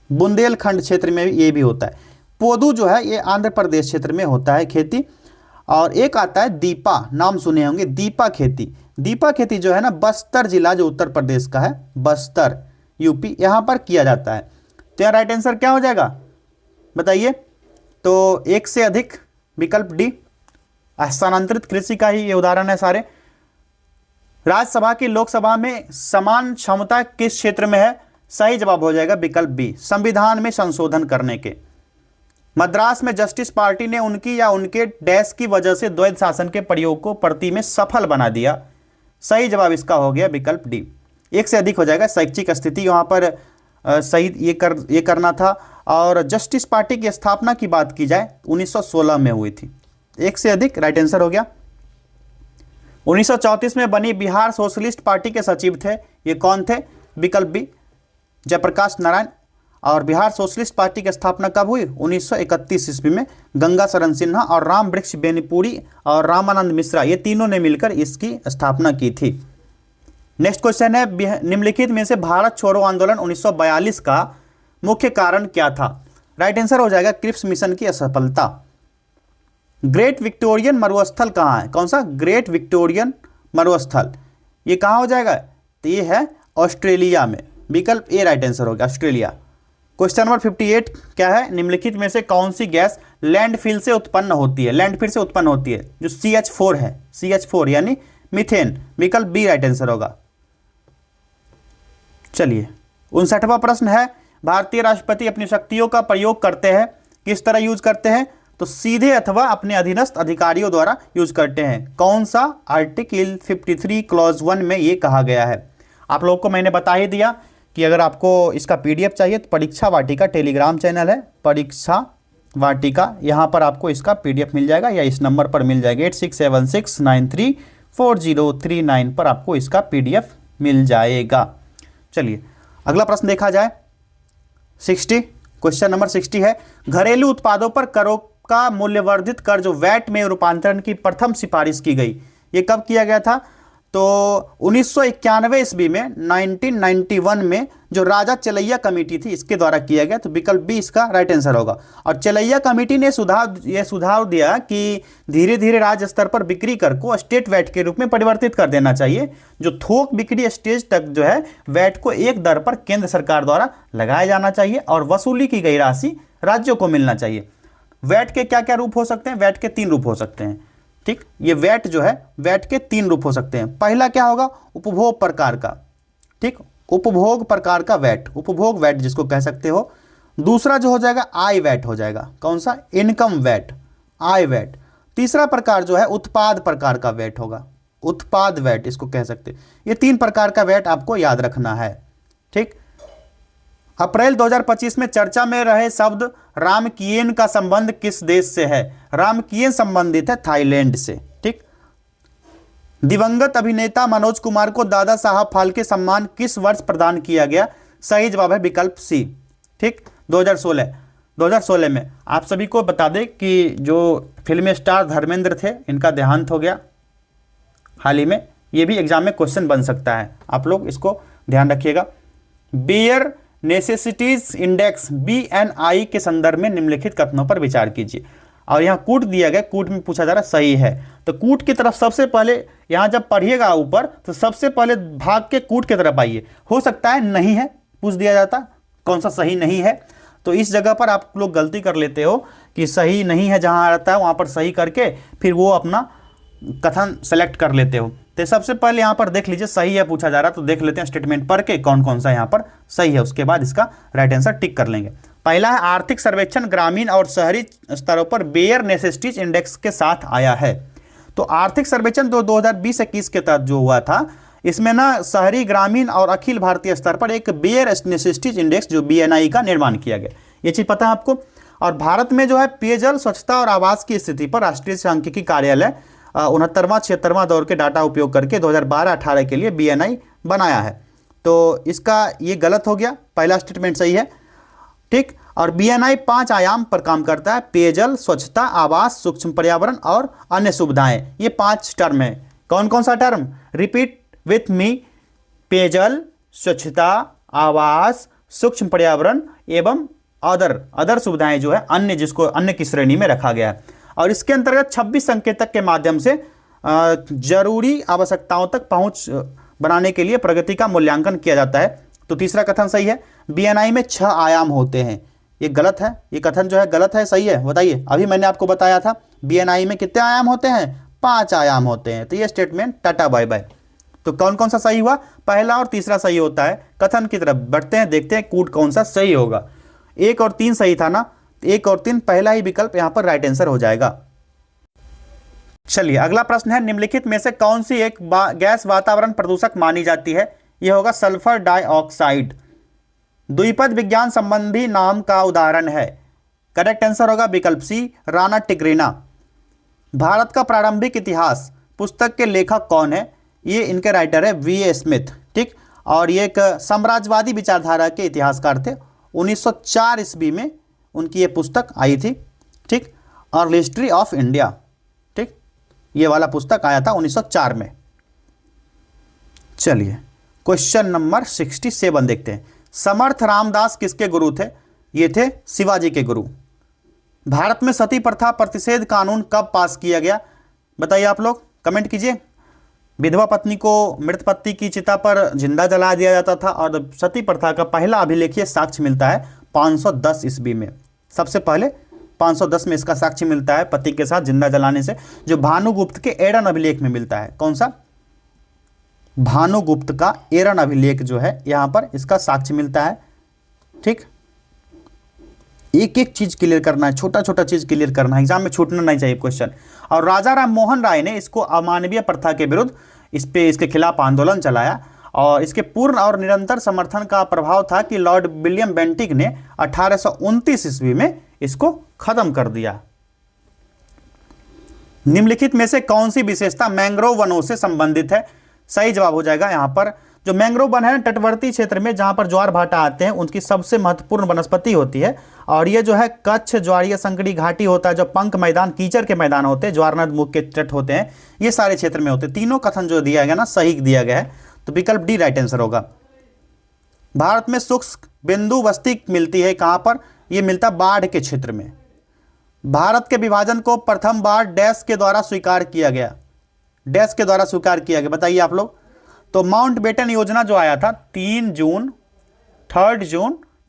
बुंदेलखंड क्षेत्र में ये भी होता है। पोदू जो है ये आंध्र प्रदेश क्षेत्र में होता है खेती। और एक आता है दीपा, नाम सुने होंगे, दीपा खेती। दीपा खेती जो है ना बस्तर जिला जो उत्तर प्रदेश का है, बस्तर यूपी, यहाँ पर किया जाता है। तो यहाँ राइट आंसर क्या हो जाएगा बताइए? तो 1 से अधिक, विकल्प डी। स्थानांतरित कृषि का ही ये उदाहरण है सारे। राज्यसभा की लोकसभा में समान क्षमता किस क्षेत्र में है? सही जवाब हो जाएगा विकल्प बी, संविधान में संशोधन करने के। मद्रास में जस्टिस पार्टी ने उनकी या उनके डैश की वजह से द्वैध शासन के प्रयोग को प्रति में सफल बना दिया। सही जवाब इसका हो गया विकल्प डी। 1 से अधिक हो जाएगा। शैक्षिक स्थिति यहाँ पर सही ये करना था। और जस्टिस पार्टी की स्थापना की बात की जाए 1916 में हुई थी। 1 से अधिक राइट आंसर हो गया। 1934 में बनी बिहार सोशलिस्ट पार्टी के सचिव थे, ये कौन थे? विकल्प बी जयप्रकाश नारायण। और बिहार सोशलिस्ट पार्टी की स्थापना कब हुई? 1931 ईस्वी में गंगा शरण सिन्हा और राम वृक्ष बेनीपुरी और रामानंद मिश्रा, ये तीनों ने मिलकर इसकी स्थापना की थी। नेक्स्ट क्वेश्चन है, निम्नलिखित में से भारत छोड़ो आंदोलन 1942 का मुख्य कारण क्या था? राइट आंसर हो जाएगा क्रिप्स मिशन की असफलता। ग्रेट विक्टोरियन मरुस्थल कहाँ है? कौन सा? ग्रेट विक्टोरियन मरुस्थल, ये कहाँ हो जाएगा? तो ये है ऑस्ट्रेलिया में। विकल्प ए राइट आंसर होगा, ऑस्ट्रेलिया। क्वेश्चन नंबर 58 क्या है? निम्नलिखित में से कौन सी गैस लैंडफिल से उत्पन्न होती है? लैंडफिल से उत्पन्न होती है जो CH4 है, CH4 यानी मीथेन। विकल्प बी राइट आंसर होगा। चलिए 59वां प्रश्न है, भारतीय राष्ट्रपति अपनी शक्तियों का प्रयोग करते हैं, किस तरह यूज करते हैं? तो सीधे अथवा अपने अधीनस्थ अधिकारियों द्वारा यूज करते हैं। कौन सा? आर्टिकल 53 क्लॉज 1 में ये कहा गया है। आप लोगों को मैंने बता ही दिया कि अगर आपको इसका PDF चाहिए तो परीक्षा वाटिका टेलीग्राम चैनल है, परीक्षा वाटिका, यहाँ पर आपको इसका PDF मिल जाएगा या इस नंबर पर मिल जाएगा 8676934039 पर आपको इसका PDF मिल जाएगा। चलिए अगला प्रश्न देखा जाए। 60 क्वेश्चन नंबर 60 है, घरेलू उत्पादों पर करों का मूल्यवर्धित कर जो वैट में रूपांतरण की प्रथम सिफारिश की गई, ये कब किया गया था? तो 1991 ईस्वी में 1991 में जो राजा चलैया कमेटी थी इसके द्वारा किया गया। तो विकल्प बी इसका राइट आंसर होगा। और चलैया कमेटी ने सुझाव दिया कि धीरे धीरे राज्य स्तर पर बिक्री कर को स्टेट वैट के रूप में परिवर्तित कर देना चाहिए। जो थोक बिक्री स्टेज तक जो है वैट को एक दर पर केंद्र सरकार द्वारा लगाया जाना चाहिए और वसूली की गई राशि राज्यों को मिलना चाहिए। वैट के क्या क्या रूप हो सकते हैं? वैट के 3 रूप हो सकते हैं। ठीक, ये वैट जो है वैट के 3 रूप हो सकते हैं। पहला क्या होगा? उपभोग प्रकार का। ठीक, उपभोग प्रकार का वैट, उपभोग वैट जिसको कह सकते हो। दूसरा जो हो जाएगा आय वैट हो जाएगा। कौन सा? इनकम वैट, आय वैट। तीसरा प्रकार जो है उत्पाद प्रकार का वैट होगा, उत्पाद वैट इसको कह सकते हैं। ये 3 प्रकार का वैट आपको याद रखना है। ठीक, अप्रैल 2025 में चर्चा में रहे शब्द रामकियन का संबंध किस देश से है? रामकियन संबंधित है थाईलैंड से। ठीक, दिवंगत अभिनेता मनोज कुमार को दादा साहब फाल्के सम्मान किस वर्ष प्रदान किया गया? सही जवाब है विकल्प सी। ठीक, 2016 में। आप सभी को बता दें कि जो फिल्म स्टार धर्मेंद्र थे इनका देहांत हो गया हाल ही में। ये भी एग्जाम में क्वेश्चन बन सकता है, आप लोग इसको ध्यान रखिएगा। बेयर नेसेसिटीज इंडेक्स BNI के संदर्भ में निम्नलिखित कथनों पर विचार कीजिए। और यहाँ कूट दिया गया, कूट में पूछा जा रहा सही है। तो कूट की तरफ सबसे पहले यहाँ जब पढ़िएगा ऊपर तो सबसे पहले भाग के कूट की तरफ आइए। हो सकता है नहीं है पूछ दिया जाता, कौन सा सही नहीं है। तो इस जगह पर आप लोग गलती कर लेते हो कि सही नहीं है जहाँ आता है वहाँ पर सही करके फिर वो अपना कथन सेलेक्ट कर लेते हो। तो सबसे पहले यहाँ पर देख लीजिए सही है पूछा जा रहा, तो देख लेते हैं स्टेटमेंट पढ़ के कौन कौन सा यहाँ पर सही है, उसके बाद इसका राइट आंसर टिक कर लेंगे। पहला है आर्थिक सर्वेक्षण ग्रामीण और शहरी स्तरों पर बेयर नेसेसिटीज इंडेक्स के साथ आया है। तो आर्थिक सर्वेक्षण 2020-21 के तहत जो हुआ था इसमें ना शहरी ग्रामीण और अखिल भारतीय स्तर पर एक बेयर नेसेसिटीज इंडेक्स जो BNI का निर्माण किया गया, ये चीज़ पता है आपको। और भारत में जो है पेयजल स्वच्छता और आवास की स्थिति पर राष्ट्रीय सांख्यिकी कार्यालय 69वां-76वां दौर के डाटा उपयोग करके 2012-18 के लिए BNI बनाया है। तो इसका ये गलत हो गया, पहला स्टेटमेंट सही है। ठीक, और BNI 5 आयाम पर काम करता है, पेयजल, स्वच्छता, आवास, सूक्ष्म पर्यावरण और अन्य सुविधाएं। ये 5 टर्म है। कौन कौन सा टर्म? रिपीट विथ मी, पेयजल, स्वच्छता, आवास, सूक्ष्म पर्यावरण एवं अदर सुविधाएं जो है अन्य, जिसको अन्य की श्रेणी में रखा गया है। और इसके अंतर्गत 26 संकेतक के माध्यम से जरूरी आवश्यकताओं तक पहुंच बनाने के लिए प्रगति का मूल्यांकन किया जाता है। तो तीसरा कथन सही है। BNI में 6 आयाम होते हैं, ये गलत है, ये कथन जो है गलत है, सही है बताइए। अभी मैंने आपको बताया था BNI में कितने आयाम होते हैं? 5 आयाम होते हैं। तो ये स्टेटमेंट टाटा बाय बाय। तो कौन कौन सा सही हुआ? पहला और तीसरा सही होता है। कथन की तरफ बढ़ते हैं, देखते हैं कूट कौन सा सही होगा। 1 और 3 सही था ना, 1 और 3 पहला ही विकल्प यहां पर राइट आंसर हो जाएगा। चलिए अगला प्रश्न है, निम्नलिखित में से कौन सी एक गैस वातावरण प्रदूषक मानी जाती है? यह होगा सल्फर डाइऑक्साइड। द्विपद विज्ञान संबंधी नाम का उदाहरण है। करेक्ट आंसर होगा विकल्प सी, राणा टिग्रिना। भारत का प्रारंभिक इतिहास पुस्तक के लेखक कौन है? ये इनके राइटर है VA स्मिथ। ठीक, और ये एक साम्राज्यवादी विचारधारा के इतिहासकार थे। 1904 ईस्वी में उनकी ये पुस्तक आई थी, ठीक, और हिस्ट्री ऑफ इंडिया, ठीक, ये वाला पुस्तक आया था 1904 में। चलिए क्वेश्चन नंबर 67 देखते हैं। समर्थ रामदास किसके गुरु थे? ये थे शिवाजी के गुरु। भारत में सती प्रथा प्रतिषेध कानून कब पास किया गया? बताइए आप लोग, कमेंट कीजिए। विधवा पत्नी को मृत पति की चिता पर जिंदा जला दिया जाता था और सती प्रथा का पहला अभिलेखीय साक्ष्य मिलता है 510 ईस्वी में। सबसे पहले 510 में इसका साक्ष्य मिलता है पति के साथ जिंदा जलाने से, जो भानुगुप्त के एरन अभिलेख में मिलता है। कौन सा? भानुगुप्त का एरन अभिलेख जो है, यहां पर इसका साक्ष्य मिलता है, ठीक। एक एक चीज क्लियर करना है, छोटा छोटा चीज क्लियर करना है, एग्जाम में छूटना नहीं चाहिए क्वेश्चन। और राजा राम मोहन राय ने इसको अमानवीय प्रथा के विरुद्ध इसके खिलाफ आंदोलन चलाया और इसके पूर्ण और निरंतर समर्थन का प्रभाव था कि लॉर्ड विलियम बेंटिक ने 1829 ईस्वी में इसको खत्म कर दिया। निम्नलिखित में से कौन सी विशेषता मैंग्रोव वनों से संबंधित है? सही जवाब हो जाएगा यहाँ पर जो मैंग्रोव वन है, तटवर्ती क्षेत्र में जहां पर ज्वार भाटा आते हैं उनकी सबसे महत्वपूर्ण वनस्पति होती है। और ये जो है कच्छ ज्वारीय संकरी घाटी होता है, जो पंक मैदान, कीचड़ के मैदान होते हैं, ज्वारनद मुख के तट होते हैं, ये सारे क्षेत्र में होते हैं। तीनों कथन जो दिया गया ना, सही दिया गया है, तो विकल्प डी राइट आंसर होगा। भारत में शुष्क बिंदु बस्ती मिलती है कहां पर? यह मिलता है बाढ़ के क्षेत्र में। भारत के विभाजन को प्रथम बार डैश के द्वारा स्वीकार किया गया, डैश के द्वारा स्वीकार किया गया, बताइए आप लोग। तो माउंटबेटन योजना जो आया था 3 जून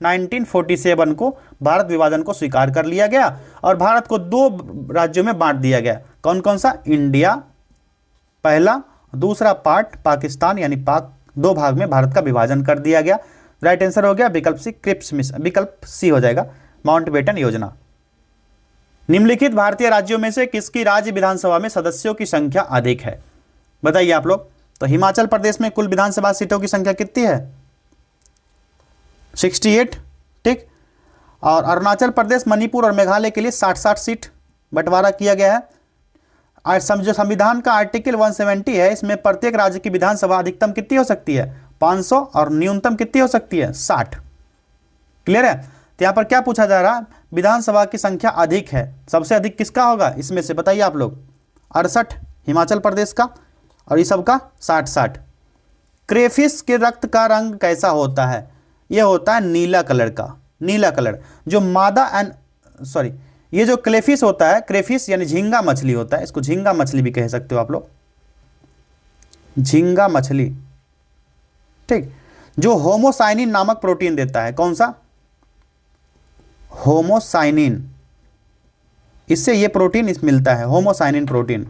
1947 को भारत विभाजन को स्वीकार कर लिया गया और भारत को 2 राज्यों में बांट दिया गया। कौन कौन सा? इंडिया पहला, दूसरा पार्ट पाकिस्तान यानी पाक, 2 भाग में भारत का विभाजन कर दिया गया। राइट आंसर हो गया विकल्प सी, क्रिप्स मिशन, विकल्प सी हो जाएगा, माउंटबेटन योजना। निम्नलिखित भारतीय राज्यों में से किसकी राज्य विधानसभा में सदस्यों की संख्या अधिक है? बताइए आप लोग। तो हिमाचल प्रदेश में कुल विधानसभा सीटों की संख्या कितनी है? 68, ठीक। और अरुणाचल प्रदेश, मणिपुर और मेघालय के लिए 60-60 सीट बंटवारा किया गया है। और जो संविधान का आर्टिकल 170 है, इसमें प्रत्येक राज्य की विधानसभा अधिकतम कितनी हो सकती है? 500 और न्यूनतम कितनी हो सकती है? 60। क्लियर है? तो यहां पर क्या पूछा जा रहा है? विधानसभा की संख्या अधिक है, सबसे अधिक किसका होगा इसमें से? बताइए आप लोग। 68 हिमाचल प्रदेश का और ये सबका 60-60। क्रेफिश के रक्त का रंग कैसा होता है? यह होता है नीला कलर का, नीला कलर। जो ये जो क्लेफिश होता है, क्रेफिश यानी झींगा मछली होता है, इसको झींगा मछली भी कह सकते हो आप लोग, झींगा मछली, ठीक। जो होमोसाइनिन नामक प्रोटीन देता है, कौन सा? होमोसाइनिन, इससे ये प्रोटीन मिलता है, होमोसाइनिन प्रोटीन,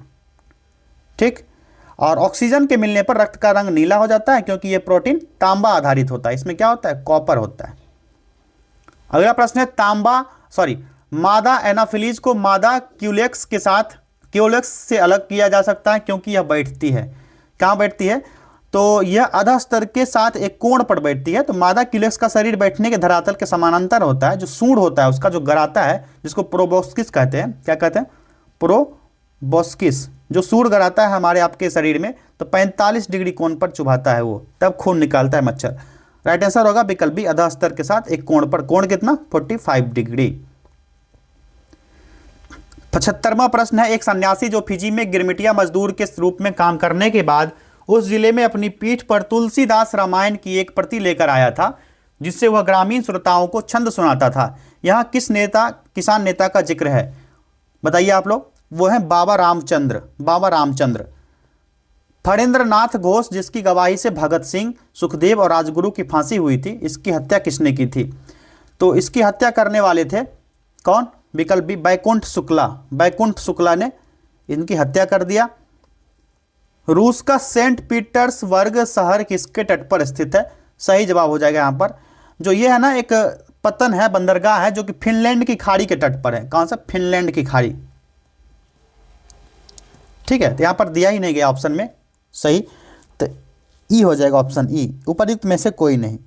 ठीक। और ऑक्सीजन के मिलने पर रक्त का रंग नीला हो जाता है क्योंकि यह प्रोटीन तांबा आधारित होता है। इसमें क्या होता है? कॉपर होता है। अगला प्रश्न है मादा एनाफिलीज को मादा क्यूलेक्स के साथ क्यूलेक्स से अलग किया जा सकता है क्योंकि यह बैठती है। कहां बैठती है? तो यह अधः स्तर के साथ एक कोण पर बैठती है। तो मादा क्यूलेक्स का शरीर बैठने के धरातल के समानांतर होता है। जो सूंड होता है उसका जो गराता है, जिसको प्रोबोस्किस कहते हैं, क्या कहते हैं? प्रोबोस्किस। जो सूंड गराता है हमारे आपके शरीर में, तो 45 डिग्री कोण पर चुभाता है वो, तब खून निकालता है मच्छर। राइट आंसर होगा विकल्प बी, अधः स्तर के साथ एक कोण पर। कोण कितना? 45 डिग्री। 75वां प्रश्न है, एक सन्यासी जो फिजी में गिरमिटिया मजदूर के रूप में काम करने के बाद उस जिले में अपनी पीठ पर तुलसीदास रामायण की एक प्रति लेकर आया था, जिससे वह ग्रामीण श्रोताओं को छंद सुनाता था। यहाँ किस किसान नेता का जिक्र है? बताइए आप लोग। वो है बाबा रामचंद्र। फणेंद्र नाथ घोष, जिसकी गवाही से भगत सिंह, सुखदेव और राजगुरु की फांसी हुई थी, इसकी हत्या किसने की थी? तो इसकी हत्या करने वाले थे कौन? विकल्प बी, बैकुंठ शुक्ला ने इनकी हत्या कर दिया। रूस का सेंट पीटर्सबर्ग शहर किसके तट पर स्थित है? सही जवाब हो जाएगा यहां पर। जो ये है ना, एक पतन है, बंदरगाह है, जो कि फिनलैंड की खाड़ी के तट पर है। कहां से? फिनलैंड की खाड़ी, ठीक है। तो यहां पर दिया ही नहीं गया ऑप्शन में, सही। तो ई हो जाएगा ऑप्शन ई, उपयुक्त में से कोई नहीं।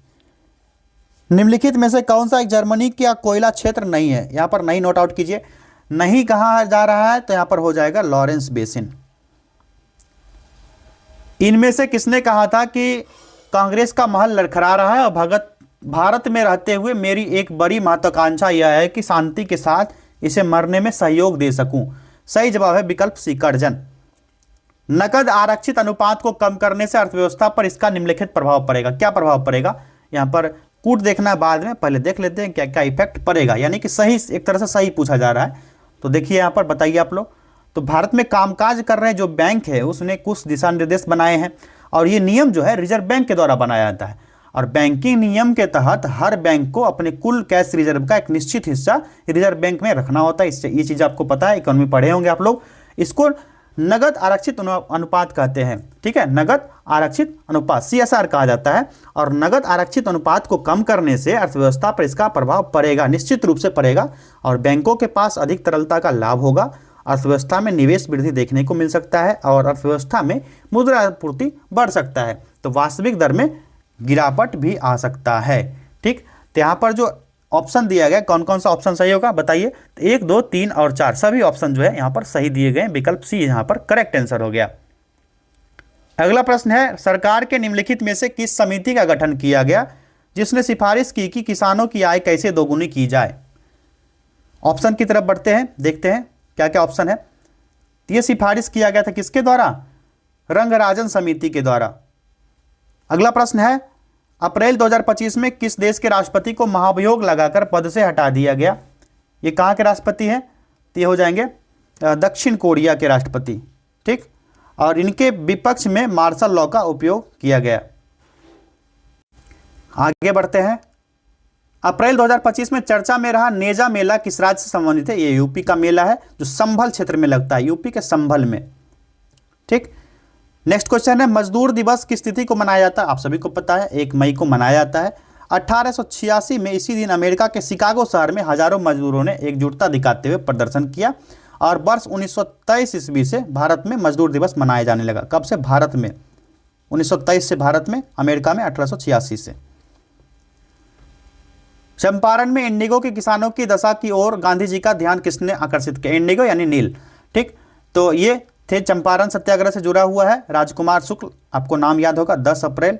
निम्नलिखित में से कौन सा एक जर्मनी का कोयला क्षेत्र नहीं है? यहां पर नहीं नोट आउट कीजिए। नहीं कहां जा रहा है? तो यहां पर हो जाएगा लॉरेंस बेसिन। इनमें से किसने कहा था कि कांग्रेस का महल लड़खड़ा रहा है और भारत में रहते हुए मेरी एक बड़ी महत्वाकांक्षा यह है कि शांति के साथ इसे मरने में सहयोग दे सकूं। सही जवाब है विकल्प सी, कर्जन। नकद आरक्षित अनुपात को कम करने से अर्थव्यवस्था पर इसका निम्नलिखित प्रभाव पड़ेगा। क्या प्रभाव पड़ेगा? यहां पर कूट देखना है बाद में, पहले देख लेते हैं क्या क्या इफेक्ट पड़ेगा, यानी कि सही, एक तरह से सही पूछा जा रहा है। तो देखिए यहां पर बताइए आप लोग। तो भारत में कामकाज कर रहे जो बैंक है उसने कुछ दिशा निर्देश बनाए हैं और ये नियम जो है रिजर्व बैंक के द्वारा बनाया जाता है और बैंकिंग नियम के तहत हर बैंक को अपने कुल कैश रिजर्व का एक निश्चित हिस्सा रिजर्व बैंक में रखना होता है। इससे ये चीज़ आपको पता है, इकोनॉमी पढ़े होंगे आप लोग। इसको नगद आरक्षित अनुपात कहते हैं, ठीक है, नगद आरक्षित अनुपात CSR कहा जाता है। और नगद आरक्षित अनुपात को कम करने से अर्थव्यवस्था पर इसका प्रभाव पड़ेगा, निश्चित रूप से पड़ेगा और बैंकों के पास अधिक तरलता का लाभ होगा। अर्थव्यवस्था में निवेश वृद्धि देखने को मिल सकता है और अर्थव्यवस्था में मुद्रा आपूर्ति बढ़ सकता है, तो वास्तविक दर में गिरावट भी आ सकता है। ठीक, तो यहाँ पर जो ऑप्शन दिया गया, कौन कौन सा ऑप्शन सही होगा बताइए? तो 1, 2, 3 और 4 सभी ऑप्शन जो है यहाँ पर सही दिए गए। विकल्प सी यहाँ पर करेक्ट आंसर हो गया। अगला प्रश्न है, सरकार के निम्नलिखित में से किस समिति का गठन किया गया जिसने सिफारिश की कि किसानों की आय कैसे दोगुनी की जाए? ऑप्शन की तरफ बढ़ते हैं, देखते हैं क्या क्या ऑप्शन है। यह सिफारिश किया गया था किसके द्वारा? रंगराजन समिति के द्वारा। अगला प्रश्न है, अप्रैल 2025 में किस देश के राष्ट्रपति को महाभियोग लगाकर पद से हटा दिया गया? ये कहाँ के राष्ट्रपति हैं? तो ये हो जाएंगे दक्षिण कोरिया के राष्ट्रपति। ठीक, और इनके विपक्ष में मार्शल लॉ का उपयोग किया गया। आगे बढ़ते हैं। अप्रैल 2025 में चर्चा में रहा नेजा मेला किस राज्य से संबंधित है? ये यूपी का मेला है जो संभल क्षेत्र में लगता है, यूपी के संभल में। ठीक, नेक्स्ट क्वेश्चन है, मजदूर दिवस किस तिथि को मनाया जाता है? आप सभी को पता है 1 मई को मनाया जाता है। 1886 में इसी दिन अमेरिका के शिकागो शहर में हजारों मजदूरों ने एकजुटता दिखाते हुए प्रदर्शन किया और वर्ष 1923 ईस्वी से भारत में मजदूर दिवस मनाया जाने लगा। कब से? भारत में 1923 से, भारत में, अमेरिका में 1886 से। चंपारण में इंडिगो के किसानों की दशा की ओर गांधी जी का ध्यान किसने आकर्षित किया? इंडिगो यानी नील। ठीक, तो ये थे चंपारण सत्याग्रह से जुड़ा हुआ है राजकुमार शुक्ल, आपको नाम याद होगा। 10 अप्रैल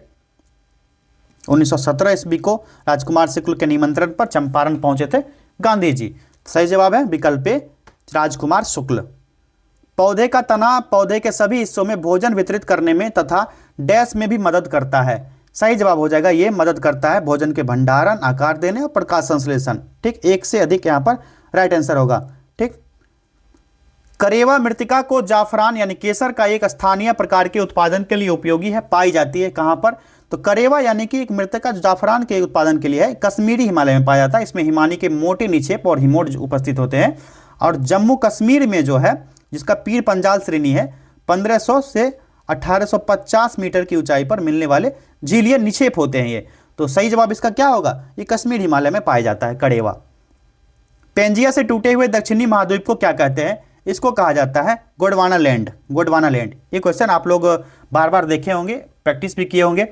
1917 ईस्वी को राजकुमार शुक्ल के निमंत्रण पर चंपारण पहुंचे थे गांधी जी। सही जवाब है विकल्प ए, राजकुमार शुक्ल। पौधे का तना पौधे के सभी हिस्सों में भोजन वितरित करने में तथा डैश में भी मदद करता है। सही जवाब हो जाएगा ये, मदद करता है भोजन के भंडारण, आकार देने और प्रकाश संश्लेषण। ठीक, एक से अधिक यहाँ पर राइट आंसर होगा। ठीक, करेवा मृतिका को जाफरान यानी केसर का एक स्थानीय प्रकार के उत्पादन के लिए उपयोगी है, पाई जाती है कहाँ पर? तो करेवा यानी कि एक मृतिका जो जाफरान के उत्पादन के लिए है, कश्मीरी हिमालय में पाया जाता है। इसमें हिमानी के मोटे निक्षेप और हिमोड उपस्थित होते हैं और जम्मू कश्मीर में जो है, जिसका पीर पंजाल श्रेणी है, 1500 से 1850 मीटर की ऊंचाई पर मिलने वाले झीलीय निक्षेप होते हैं ये। तो सही जवाब इसका क्या होगा? ये कश्मीर हिमालय में पाया जाता है करेवा। पेंजिया से टूटे हुए दक्षिणी महाद्वीप को क्या कहते हैं? इसको कहा जाता है गोंडवाना लैंड। गोंडवाना लैंड, ये क्वेश्चन आप लोग बार बार देखे होंगे, प्रैक्टिस भी किए होंगे।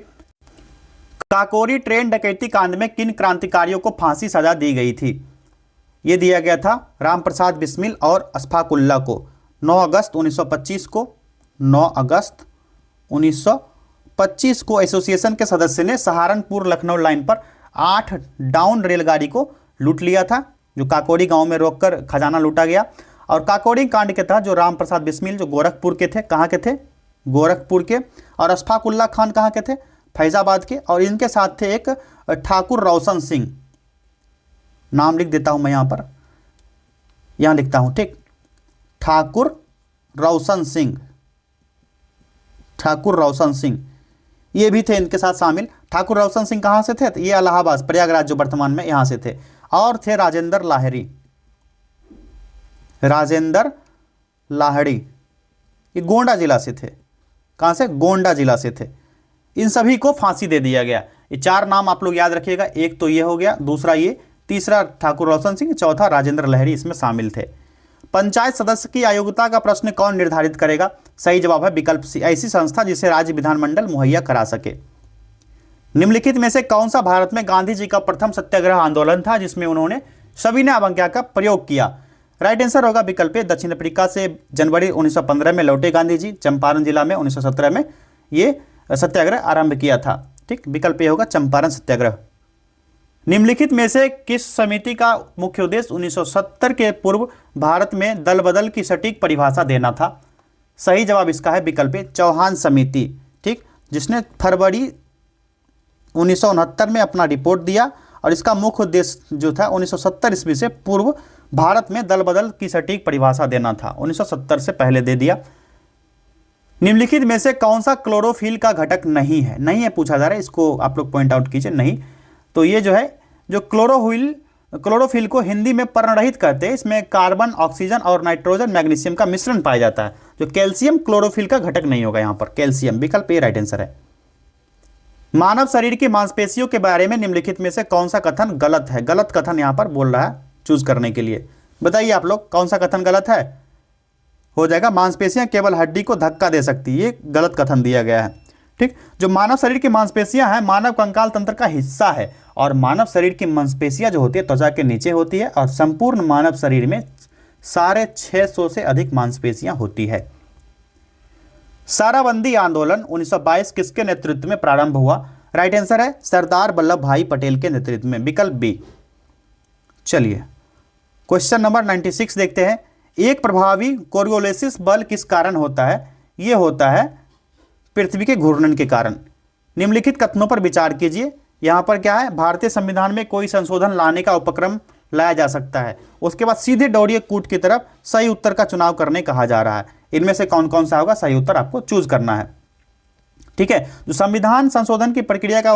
काकोरी ट्रेन डकैती कांड में किन क्रांतिकारियों को फांसी सजा दी गई थी? ये दिया गया था राम प्रसाद बिस्मिल और अशफाक उल्लाह को 9 अगस्त 1925 को। 9 अगस्त 1925 को एसोसिएशन के सदस्य ने सहारनपुर लखनऊ लाइन पर 8 डाउन रेलगाड़ी को लूट लिया था, जो काकोरी गांव में रोककर खजाना लूटा गया। और काकोरी कांड के तहत जो राम प्रसाद बिस्मिल जो गोरखपुर के थे, कहाँ के थे? गोरखपुर के। और अशफाक उल्लाह खान कहाँ के थे? फैजाबाद के। और इनके साथ थे एक ठाकुर रोशन सिंह, नाम लिख देता हूं मैं यहाँ लिखता हूं। ठीक, ठाकुर रोशन सिंह, ठाकुर रोशन सिंह ये भी थे इनके साथ शामिल। ठाकुर रोशन सिंह कहाँ से थे? तो ये इलाहाबाद, प्रयागराज जो वर्तमान में, यहाँ से थे। और थे राजेंद्र लाहिड़ी, राजेंद्र लाहिड़ी, ये गोंडा जिला से थे। कहाँ से? गोंडा जिला से थे। इन सभी को फांसी दे दिया गया। ये 4 नाम आप लोग याद रखिएगा, एक तो ये हो गया, दूसरा ये, तीसरा ठाकुर रोशन सिंह, चौथा राजेंद्र लाहिड़ी इसमें शामिल थे। पंचायत सदस्य की अयोग्यता का प्रश्न कौन निर्धारित करेगा? सही जवाब है विकल्प सी, ऐसी संस्था जिसे राज्य विधानमंडल मुहैया करा सके। निम्नलिखित में से कौन सा भारत में गांधी जी का प्रथम सत्याग्रह आंदोलन था जिसमें उन्होंने सविनय अवज्ञा का प्रयोग किया? राइट आंसर होगा विकल्प ए, दक्षिण अफ्रीका से जनवरी 1915 में लौटे गांधी जी, चंपारण जिला में 1917 में ये सत्याग्रह आरंभ किया था। ठीक, विकल्प ए होगा चंपारण सत्याग्रह। निम्नलिखित में से किस समिति का मुख्य उद्देश्य 1970 के पूर्व भारत में दल बदल की सटीक परिभाषा देना था? सही जवाब इसका है विकल्प ए चौहान समिति, ठीक, जिसने फरवरी 1969 में अपना रिपोर्ट दिया और इसका मुख्य उद्देश्य जो था 1970 ईस्वी से पूर्व भारत में दल बदल की सटीक परिभाषा देना था। 1970 से पहले दे दिया। निम्नलिखित में से कौन सा क्लोरोफिल का घटक नहीं है? नहीं है पूछा जा रहा है, इसको आप लोग पॉइंट आउट कीजिए। नहीं, तो ये जो है जो क्लोरोफिल को हिंदी में पर्णरहित कहते हैं, इसमें कार्बन, ऑक्सीजन और नाइट्रोजन, मैग्नीशियम का मिश्रण पाया जाता है। जो कैल्शियम क्लोरोफिल का घटक नहीं होगा यहाँ पर, कैल्शियम, विकल्प ए राइट आंसर है। मानव शरीर की मांसपेशियों के बारे में निम्नलिखित में से कौन सा कथन गलत है? गलत कथन यहाँ पर बोल रहा है चूज करने के लिए। बताइए आप लोग कौन सा कथन गलत है? हो जाएगा मांसपेशियां केवल हड्डी को धक्का दे सकती है, ये गलत कथन दिया गया है। ठीक, जो मानव शरीर की मांसपेशियां हैं मानव कंकाल तंत्र का हिस्सा है और मानव शरीर की मांसपेशियां जो होती है त्वचा के नीचे होती है और संपूर्ण मानव शरीर में 650 से अधिक मांसपेशियां होती है। साराबंदी आंदोलन 1922 किसके नेतृत्व में प्रारंभ हुआ? राइट आंसर है सरदार वल्लभ भाई पटेल के नेतृत्व में, विकल्प बी। चलिए क्वेश्चन नंबर 96 देखते हैं। एक प्रभावी कोरियोलिसिस बल किस कारण होता है? यह होता है पृथ्वी के घूर्णन के कारण। निम्नलिखित कथनों पर विचार कीजिए। यहां पर क्या है, भारतीय संविधान में कोई संशोधन लाने का उपक्रम लाया जा सकता है। उसके बाद सीधे दौड़िए कूट की तरफ सही उत्तर का चुनाव करने कहा जा रहा है। इनमें से कौन कौन सा होगा सही उत्तर आपको चूज करना है। ठीक है, जो संविधान संशोधन की प्रक्रिया का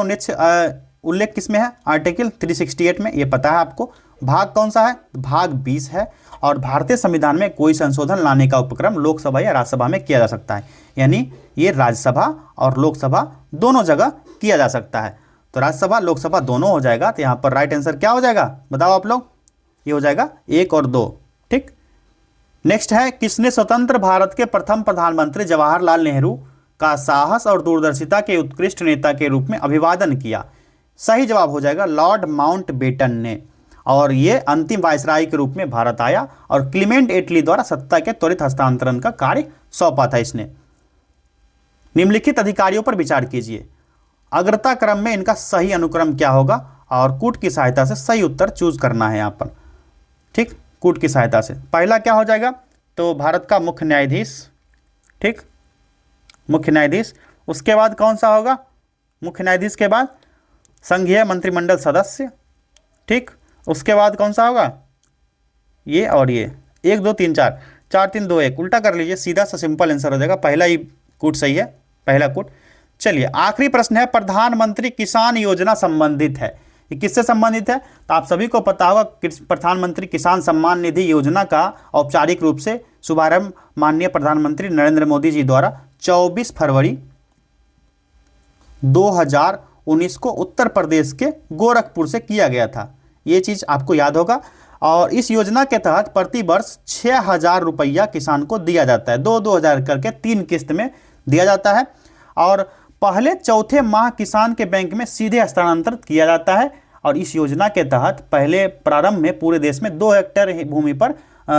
उल्लेख किसमें है? आर्टिकल 368 में, ये पता है आपको। भाग कौन सा है? भाग 20 है। और भारतीय संविधान में कोई संशोधन लाने का उपक्रम लोकसभा या राज्यसभा में किया जा सकता है, यानी ये राज्यसभा और लोकसभा दोनों जगह किया जा सकता है। तो राज्यसभा लोकसभा दोनों हो जाएगा। तो यहाँ पर राइट आंसर क्या हो जाएगा बताओ आप लोग? ये हो जाएगा 1 और 2। ठीक, नेक्स्ट है किसने स्वतंत्र भारत के प्रथम प्रधानमंत्री जवाहरलाल नेहरू का साहस और दूरदर्शिता के उत्कृष्ट नेता के रूप में अभिवादन किया? सही जवाब हो जाएगा लॉर्ड माउंटबेटन ने। और ये अंतिम वायसराय के रूप में भारत आया और क्लीमेंट एटली द्वारा सत्ता के त्वरित हस्तांतरण का कार्य सौंपा था इसने। निम्नलिखित अधिकारियों पर विचार कीजिए। अग्रता क्रम में इनका सही अनुक्रम क्या होगा? और कूट की सहायता से सही उत्तर चूज करना है यहाँ पर। ठीक, कूट की सहायता से पहला क्या हो जाएगा? तो भारत का मुख्य न्यायाधीश। ठीक, मुख्य न्यायाधीश। उसके बाद कौन सा होगा? मुख्य न्यायाधीश के बाद संघीय मंत्रिमंडल सदस्य। ठीक, उसके बाद कौन सा होगा? ये और ये 1 2 3 4 4 3 2 1 उल्टा कर लीजिए, सीधा सा सिंपल आंसर हो जाएगा। पहला ही कूट सही है, पहला कूट। चलिए आखिरी प्रश्न है, प्रधानमंत्री किसान योजना संबंधित है, ये किससे संबंधित है? तो आप सभी को पता होगा प्रधानमंत्री किसान सम्मान निधि योजना का औपचारिक रूप से शुभारंभ माननीय प्रधानमंत्री नरेंद्र मोदी जी द्वारा 24 फरवरी 2019 को उत्तर प्रदेश के गोरखपुर से किया गया था। ये चीज़ आपको याद होगा। और इस योजना के तहत प्रति वर्ष 6,000 रुपया किसान को दिया जाता है, 2-2 हज़ार करके 3 किस्त में दिया जाता है। और पहले चौथे माह किसान के बैंक में सीधे हस्तांतरित किया जाता है। और इस योजना के तहत पहले प्रारंभ में पूरे देश में 2 हेक्टेयर भूमि पर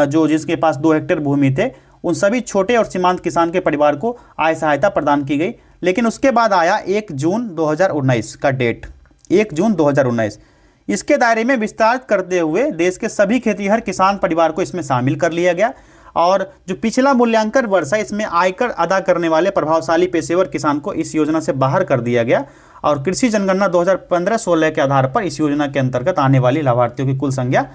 जो जिसके पास 2 हेक्टेयर भूमि थे उन सभी छोटे और सीमांत किसान के परिवार को आय सहायता प्रदान की गई। लेकिन उसके बाद आया 1 जून 2019 का डेट, 1 जून 2019। इसके दायरे में विस्तार करते हुए देश के सभी खेतीहर किसान परिवार को इसमें शामिल कर लिया गया। और जो पिछला मूल्यांकन वर्ष है इसमें आयकर अदा करने वाले प्रभावशाली पेशेवर किसान को इस योजना से बाहर कर दिया गया। और कृषि जनगणना 2015-16 के आधार पर इस योजना के अंतर्गत आने वाली लाभार्थियों की कुल संख्या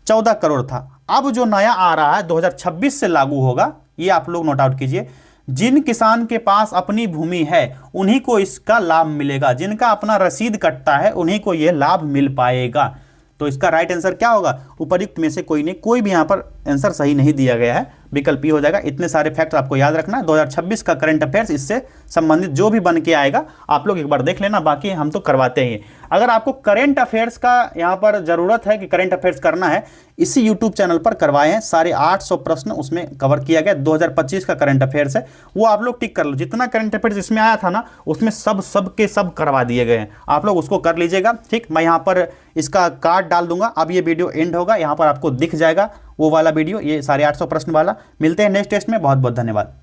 14 करोड़ था। अब जो नया आ रहा है 2026 से लागू होगा, ये आप लोग नोट आउट कीजिए। जिन किसान के पास अपनी भूमि है उन्हीं को इसका लाभ मिलेगा, जिनका अपना रसीद कटता है उन्हीं को यह लाभ मिल पाएगा। तो इसका राइट आंसर क्या होगा? उपर्युक्त में से कोई नहीं, कोई भी यहाँ पर आंसर सही नहीं दिया गया है, विकल्प ई हो जाएगा। इतने सारे फैक्ट आपको याद रखना है। 2026 का करंट अफेयर्स इससे संबंधित जो भी बन के आएगा आप लोग एक बार देख लेना, बाकी हम तो करवाते ही। अगर आपको करंट अफेयर्स का यहाँ पर जरूरत है कि करंट अफेयर्स करना है, इसी यूट्यूब चैनल पर करवाए हैं, सारे 800 प्रश्न उसमें कवर किया गया। 2025 का करंट अफेयर्स है, वो आप लोग टिक कर लो। जितना करंट अफेयर्स इसमें आया था ना उसमें सब के सब करवा दिए गए हैं, आप लोग उसको कर लीजिएगा। ठीक, मैं यहाँ पर इसका कार्ड डाल दूंगा। अब ये वीडियो एंड होगा, यहाँ पर आपको दिख जाएगा वो वाला वीडियो, ये सारे 800 प्रश्न वाला। मिलते हैं नेक्स्ट टेस्ट में, बहुत बहुत धन्यवाद।